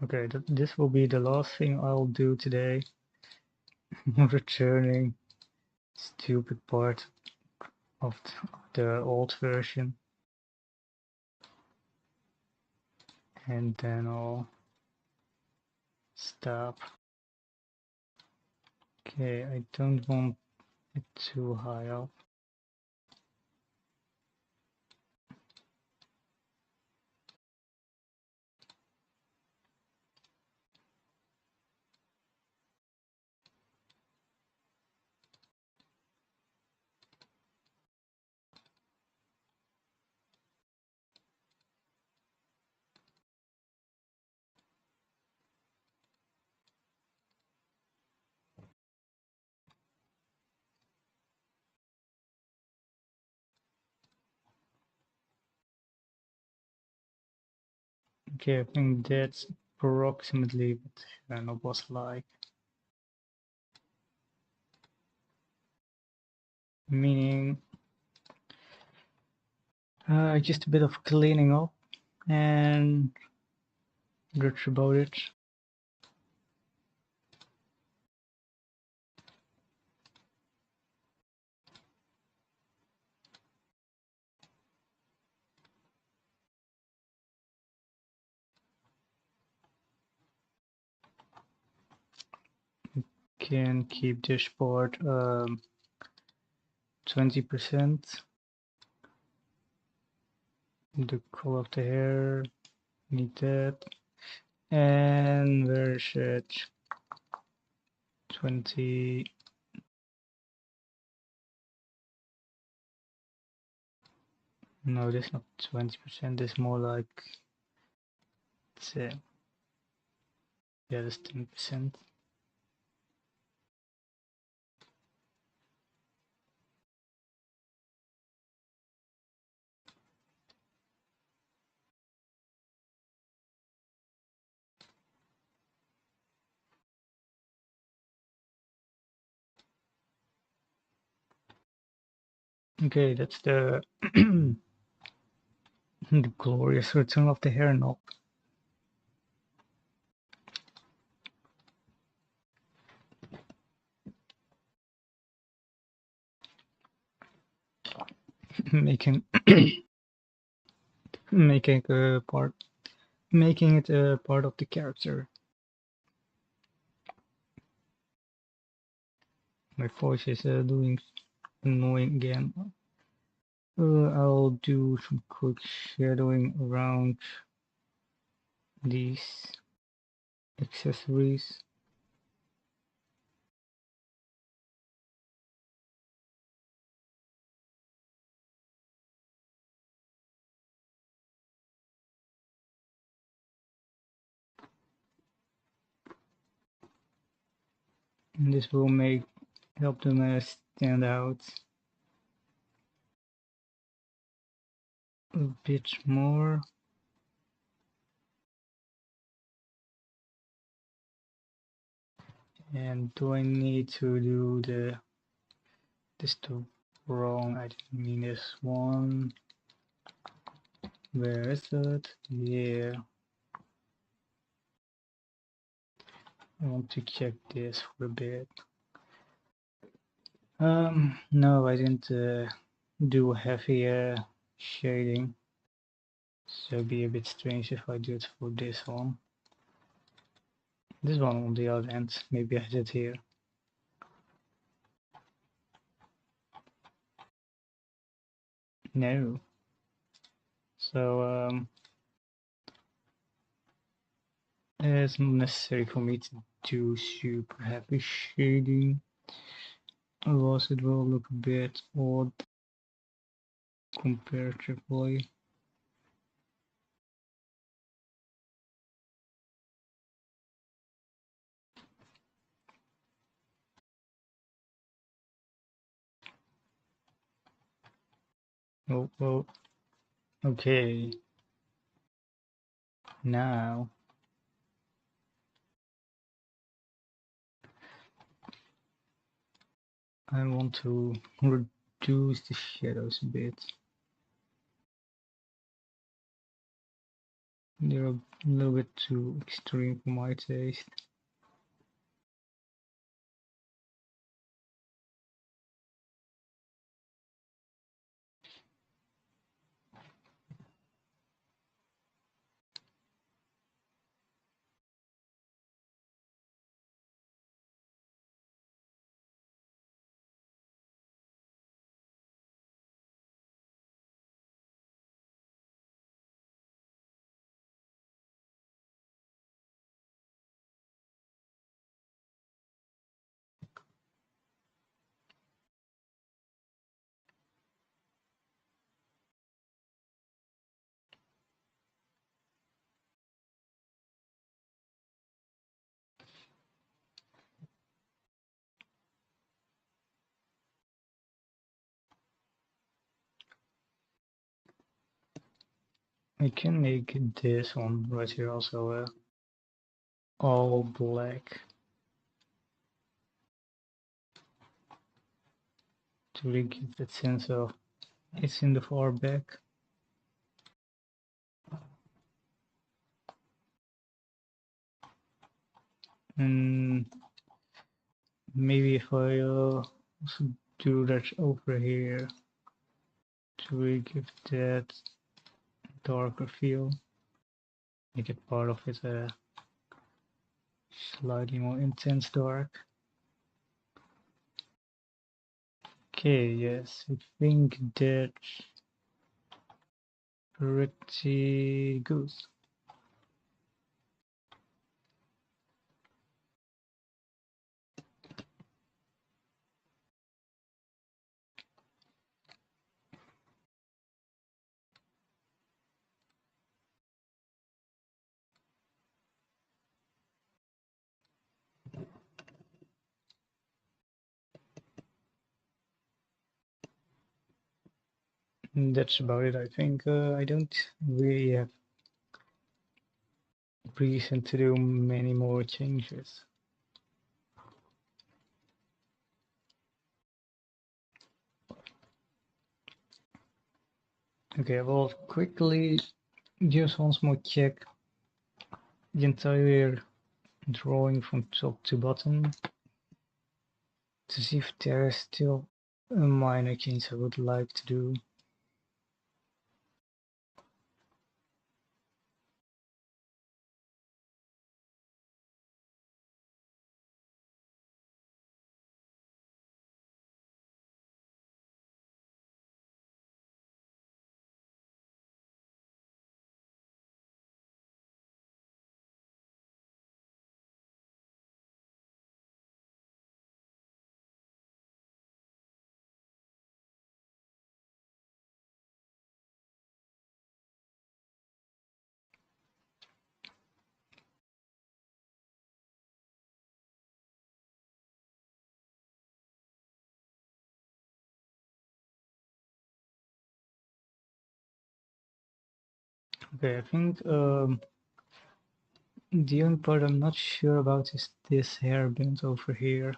Speaker 1: Okay, this will be the last thing I'll do today. Returning stupid part of the old version. And then I'll stop. Okay, I don't want it too high up. Okay, I think that's approximately what Hannah was like. Meaning, just a bit of cleaning up, and that's about it. Can keep this part 20%. The color of the hair, need that. And where is it? 20. No, this is not 20%. This is more like, yeah, this 10%. Okay, that's the the glorious return of the hair knob. making making a part making it a part of the character. My voice is doing annoying again. I'll do some quick shadowing around these accessories. And this will help them stand out a bit more. And do I need to do this too wrong? I didn't mean this one. Where is it? Yeah. I want to check this for a bit. No, I didn't do heavy shading. So it'd be a bit strange if I do it for this one. This one on the other end, maybe I did here. No. So it's not necessary for me to do super heavy shading. Otherwise it will look a bit odd comparatively. Oh, okay. Now I want to reduce the shadows a bit. They're a little bit too extreme for my taste. I can make this one right here also all black to really give that sense of it's in the far back. And maybe if I also do that over here to really give that darker feel, make it part of it a slightly more intense dark. Okay, yes, I think that's pretty good. And that's about it, I think. I don't really have reason to do many more changes. Okay, well, quickly just once more check the entire drawing from top to bottom to see if there is still a minor change I would like to do. Okay, I think The only part I'm not sure about is this hairband over here.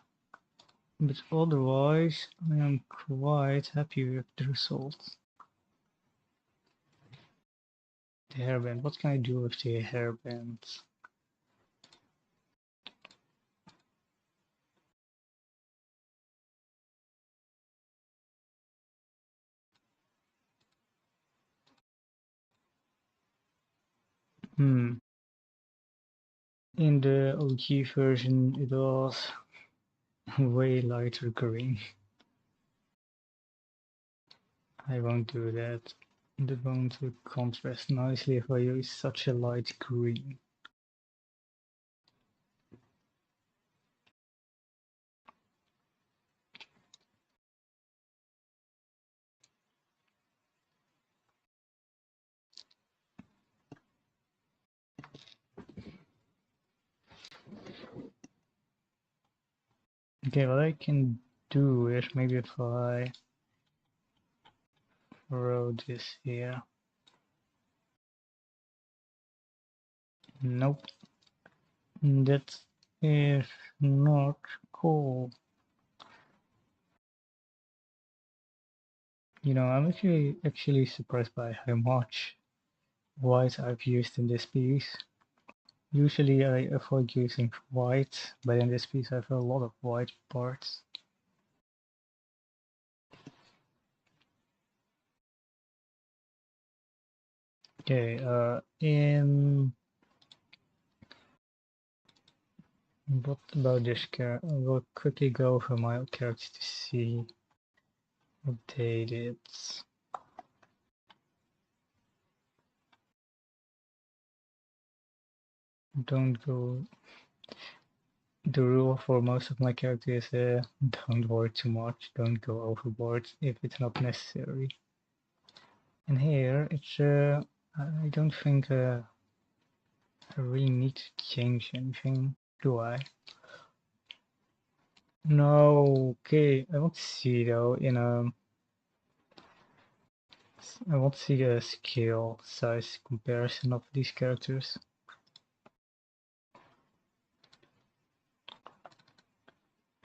Speaker 1: But otherwise, I am quite happy with the results. The hairband, what can I do with the hairband? In the OG version, it was way lighter green. I won't do that. That won't contrast nicely if I use such a light green. Okay, what I can do is maybe if I throw this here. Nope. That is not cool. You know, I'm actually surprised by how much white I've used in this piece. Usually I avoid using white, but in this piece I have a lot of white parts. Okay, what about this character? We'll quickly go over my characters to see what they did. Don't go. The rule for most of my characters is don't worry too much, don't go overboard if it's not necessary. And here, it's I don't think I really need to change anything, do I? No, okay. I want to see though I want to see a scale size comparison of these characters.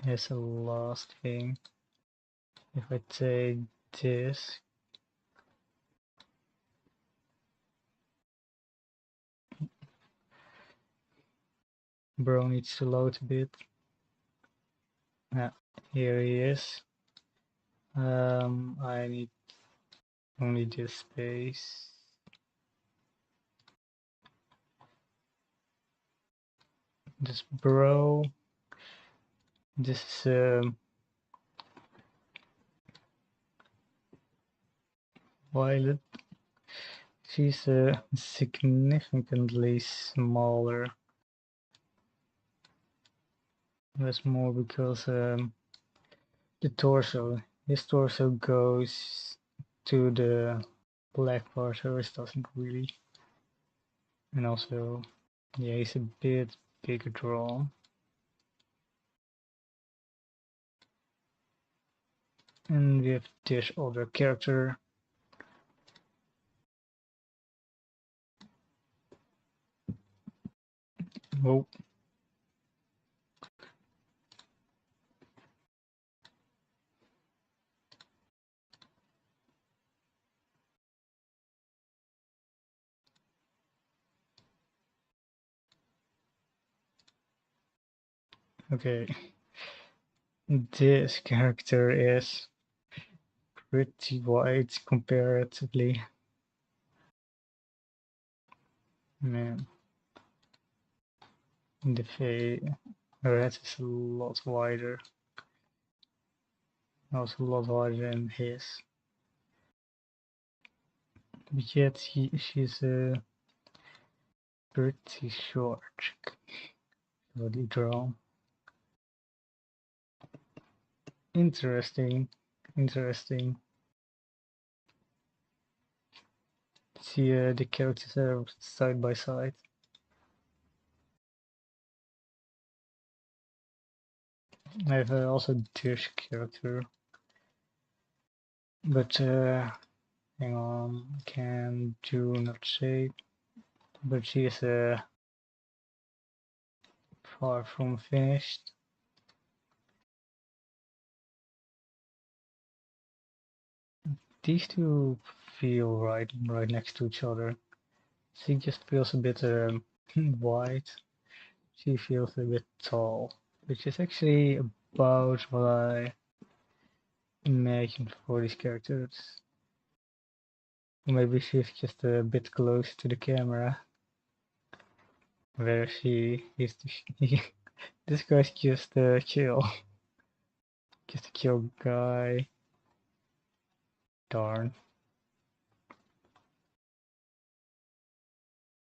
Speaker 1: Here's the last thing. If I take this, bro needs to load a bit. Yeah, here he is. I need only this space. This bro. This is Violet. She's significantly smaller. That's more because the torso. His torso goes to the black part, hers doesn't really. And also, yeah, he's a bit bigger drawn. And we have this other character. Oh, okay. This character is pretty white comparatively. Man, the red is a lot wider. Also a lot wider than his. But yet she's pretty short. Really drawn. Interesting. Interesting. See the characters are side by side. I have also this character. But hang on, can do not say. But she is far from finished. These two feel right next to each other. She just feels a bit wide. She feels a bit tall, which is actually about what I imagined for these characters. Maybe she's just a bit close to the camera. Where she is this guy's just chill. Just a chill guy. Darn.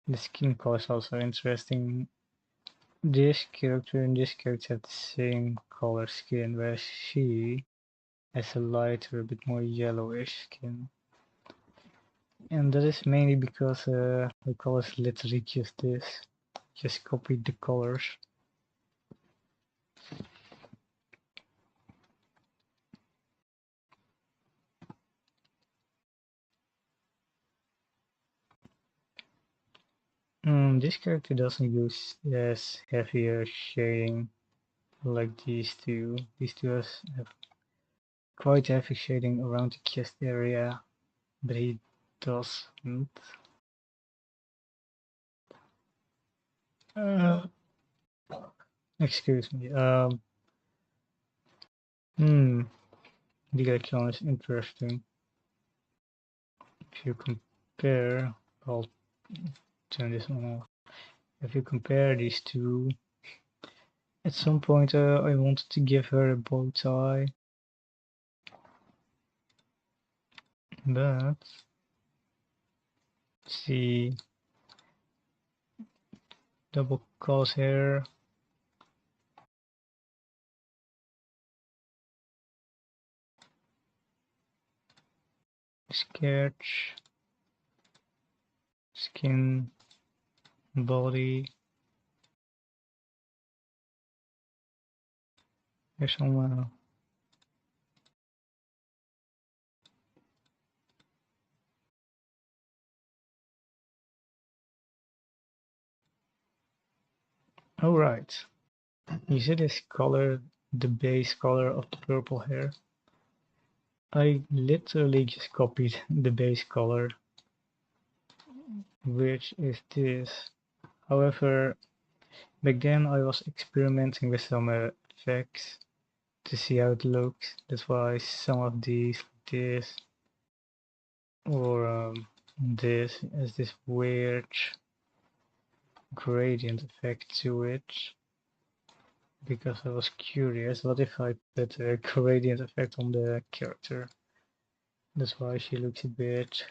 Speaker 1: The skin color is also interesting. This character and this character have the same color skin, whereas she has a lighter, a bit more yellowish skin. And that is mainly because the color is literally just this. Just copied the colors. This character doesn't use as heavier shading like these two. These two have quite heavy shading around the chest area, but he doesn't. Excuse me. The icon is interesting. If you compare, I'll turn this one off. If you compare these two, at some point I wanted to give her a bow tie, but see, double crosshair. Sketch, skin, body. There's some Alright. You see this color, the base color of the purple hair? I literally just copied the base color, which is this. However, back then I was experimenting with some effects to see how it looks. That's why some of these, this, or this, has this weird gradient effect to it. Because I was curious, what if I put a gradient effect on the character? That's why she looks a bit,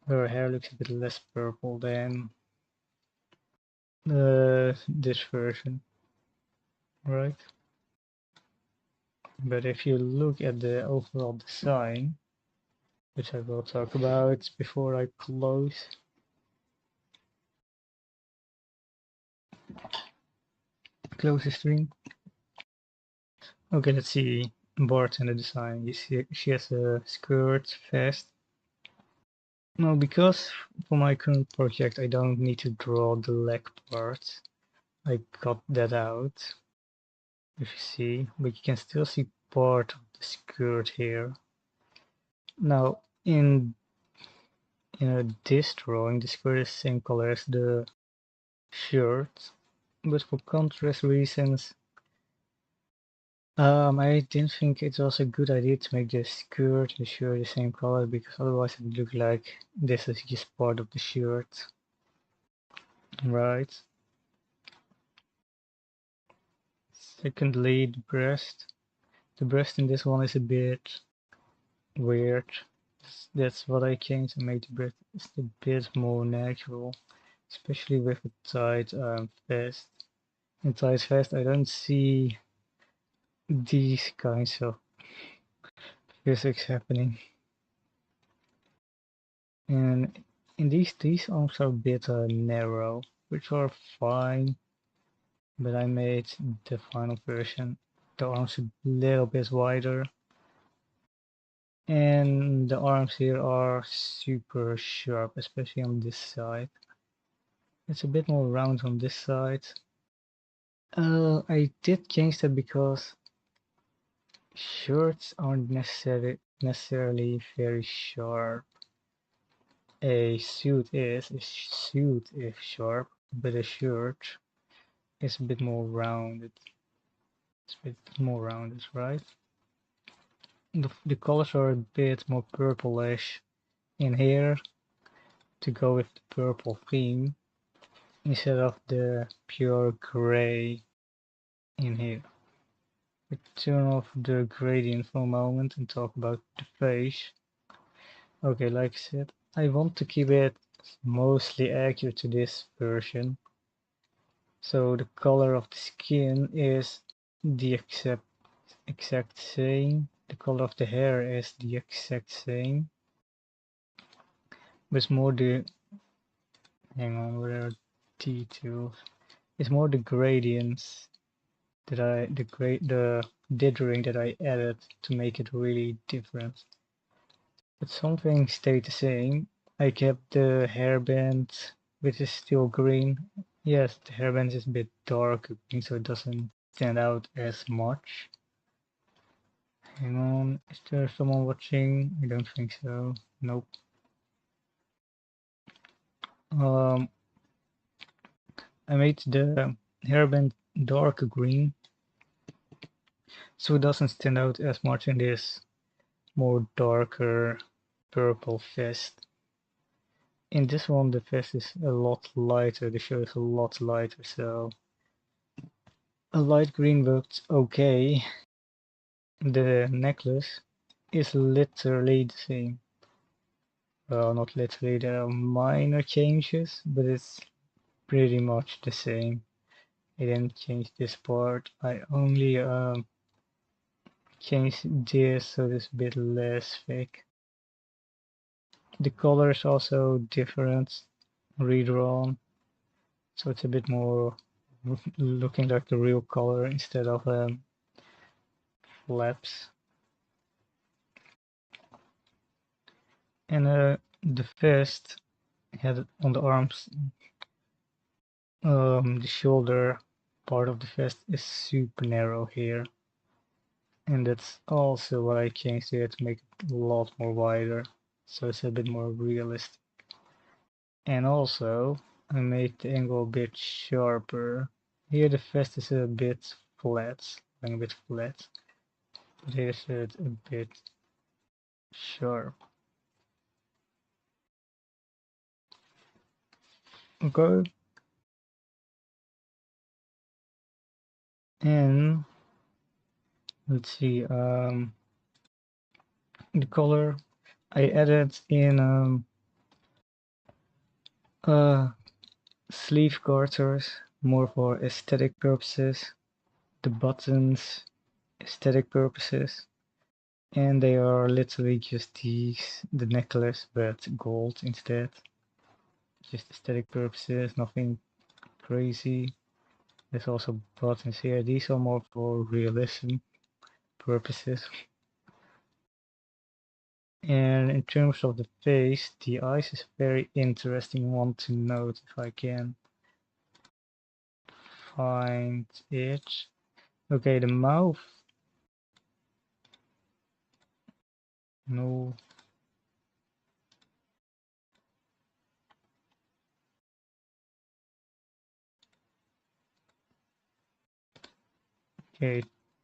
Speaker 1: her hair looks a bit less purple than this version, right? But if you look at the overall design, which I will talk about before I close. Close the stream. Okay, let's see Bart and the design. You see, she has a skirt, vest. No, because for my current project I don't need to draw the leg part. I cut that out, if you see, but you can still see part of the skirt here. Now, in this drawing, the skirt is the same color as the shirt, but for contrast reasons, I didn't think it was a good idea to make the skirt and the shirt the same color, because otherwise it would look like this is just part of the shirt. Right. Secondly, the breast. The breast in this one is a bit weird. That's what I changed to make the breast a bit more natural, especially with a tight vest. In tight vest, I don't see these kinds of physics happening. And in these arms are a bit narrow, which are fine, but I made the final version the arms a little bit wider. And the arms here are super sharp, especially on this side. It's a bit more round on this side, I did change that because shirts aren't necessarily very sharp. A suit is sharp, but a shirt is a bit more rounded. It's a bit more rounded, right? The colors are a bit more purplish in here to go with the purple theme instead of the pure gray in here. We turn off the gradient for a moment and talk about the face. Okay, like I said, I want to keep it mostly accurate to this version. So the color of the skin is the exact same. The color of the hair is the exact same. But it's more the, hang on, where are details? It's more the gradients that the dithering that I added to make it really different. But something stayed the same. I kept the hairband, which is still green. Yes, the hairband is a bit darker green, so it doesn't stand out as much. Hang on, is there someone watching? I don't think so. Nope. Um, I made the hairband dark green, so it doesn't stand out as much in this more darker purple vest. In this one, the vest is a lot lighter, the shirt is a lot lighter, so a light green worked okay. The necklace is literally the same. Well, not literally, there are minor changes, but it's pretty much the same. I didn't change this part. I only changed this so it's a bit less thick. The color is also different, redrawn, so it's a bit more looking like the real color instead of flaps. And the vest had on the arms, the shoulder part of the vest is super narrow here. And that's also what I changed here to make it a lot more wider, so it's a bit more realistic. And also, I made the angle a bit sharper. Here the vest is a bit flat, going a bit flat, but here's it a bit sharp. Okay. And let's see, the color I added in sleeve garters more for aesthetic purposes, the buttons aesthetic purposes, and they are literally just the necklace but gold instead. Just aesthetic purposes, nothing crazy. There's also buttons here. These are more for realism purposes. And in terms of the face, the eyes is a very interesting one to note if I can find it. Okay, the mouth. No. Okay,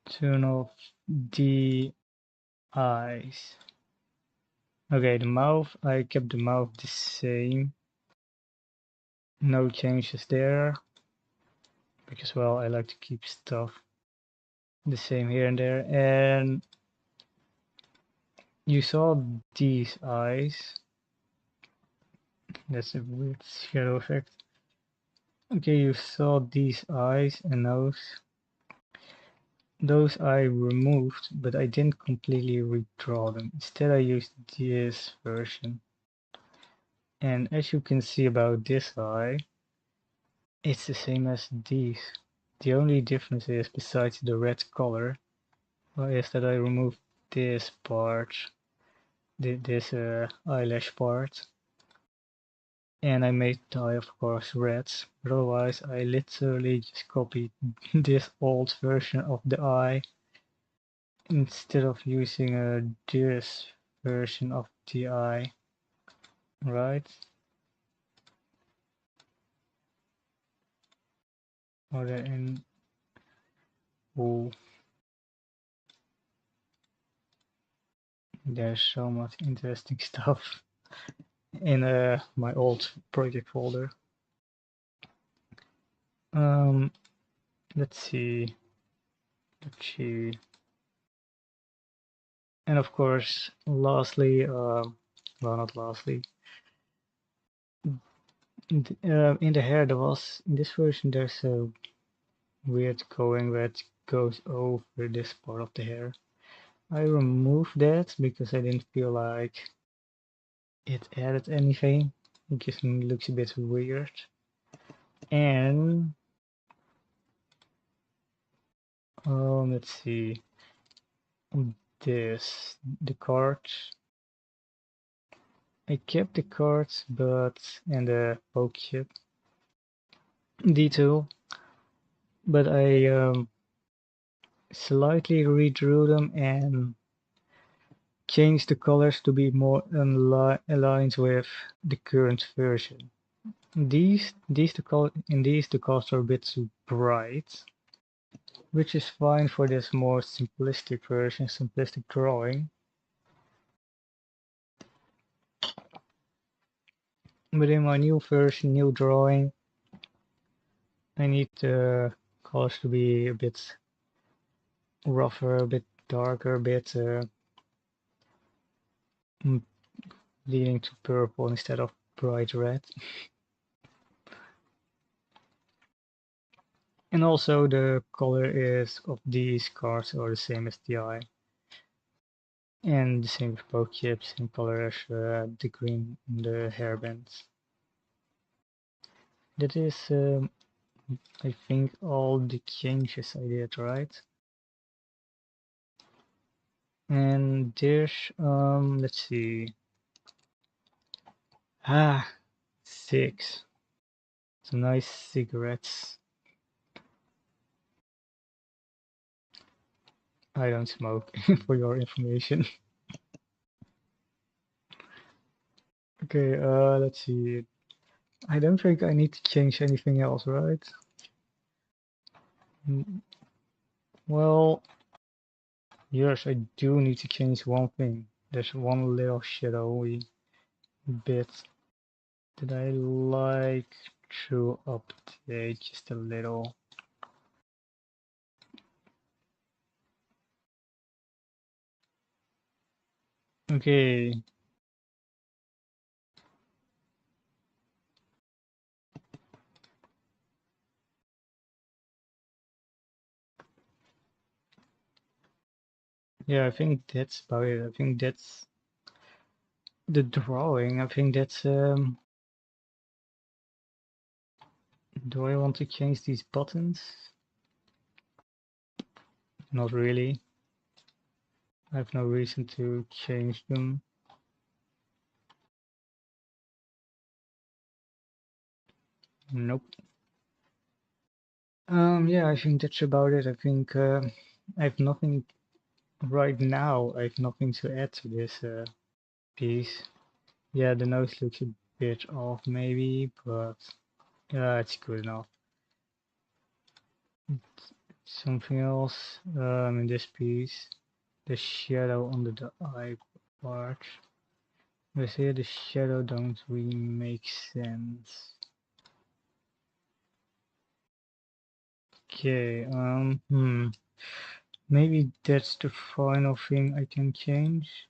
Speaker 1: turn off the eyes. Okay, the mouth, I kept the mouth the same. No changes there. Because, well, I like to keep stuff the same here and there. And you saw these eyes. That's a weird shadow effect. Okay, you saw these eyes and nose. Those I removed, but I didn't completely redraw them. Instead, I used this version. And as you can see about this eye, it's the same as these. The only difference is, besides the red color, is that I removed this part, this eyelash part. And I made the eye, of course, red. But otherwise, I literally just copied this old version of the eye instead of using this version of the eye, right? Or in oh, there's so much interesting stuff in my old project folder. Um, let's see. And of course, lastly, well, not lastly, in the hair there was, in this version there's a weird going that goes over this part of the hair. I removed that because I didn't feel like it added anything. It just looks a bit weird. And let's see, the cards. I kept the cards, but and the poke chip detail, but I slightly redrew them and changed the colors to be more aligned with the current version. The colors are a bit too bright, which is fine for this more simplistic version, simplistic drawing. But in my new version, new drawing, I need the colors to be a bit rougher, a bit darker, a bit leaning to purple instead of bright red. And also the color is of these cards are the same as the eye. And the same with poke chips, same color as the green in the hairbands. That is, I think, all the changes I did, right? And there's, let's see. 6. Some nice cigarettes. I don't smoke, for your information. Okay, let's see. I don't think I need to change anything else, right? Well, yes, I do need to change one thing. There's one little shadowy bit that I like to update just a little. Okay. Yeah, I think that's about it. I think that's the drawing. I think that's do I want to change these buttons? Not really. I have no reason to change them. Nope. Yeah, I think that's about it. I think I have nothing right now. I have nothing to add to this piece. Yeah, the nose looks a bit off maybe, but yeah, it's good enough. Something else in this piece, the shadow under the eye part. But here the shadow don't really make sense. Okay, maybe that's the final thing I can change.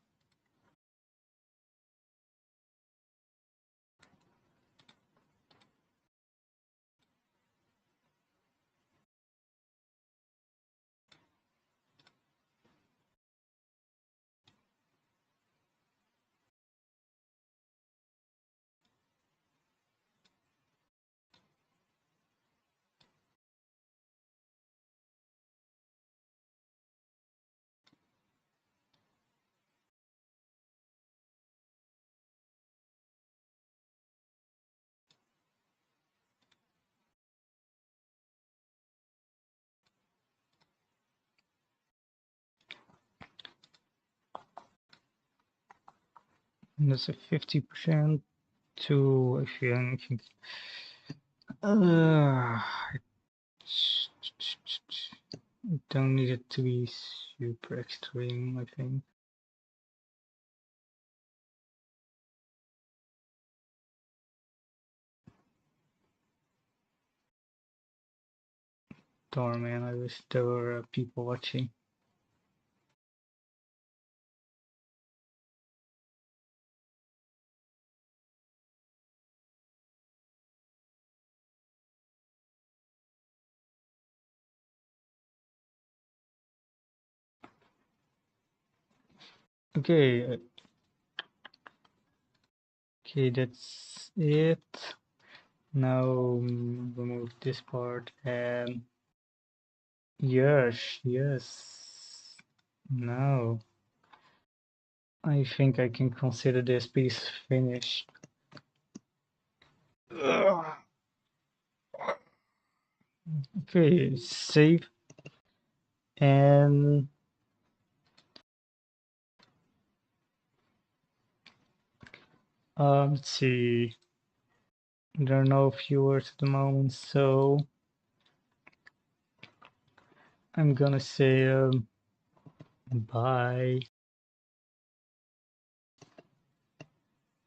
Speaker 1: And that's a 50% to, I think. Don't need it to be super extreme, I think. Darn man, I wish there were people watching. Okay, okay, that's it. Now remove this part and yes. Now I think I can consider this piece finished. Okay, save and let's see. There are no viewers at the moment, so I'm gonna say bye.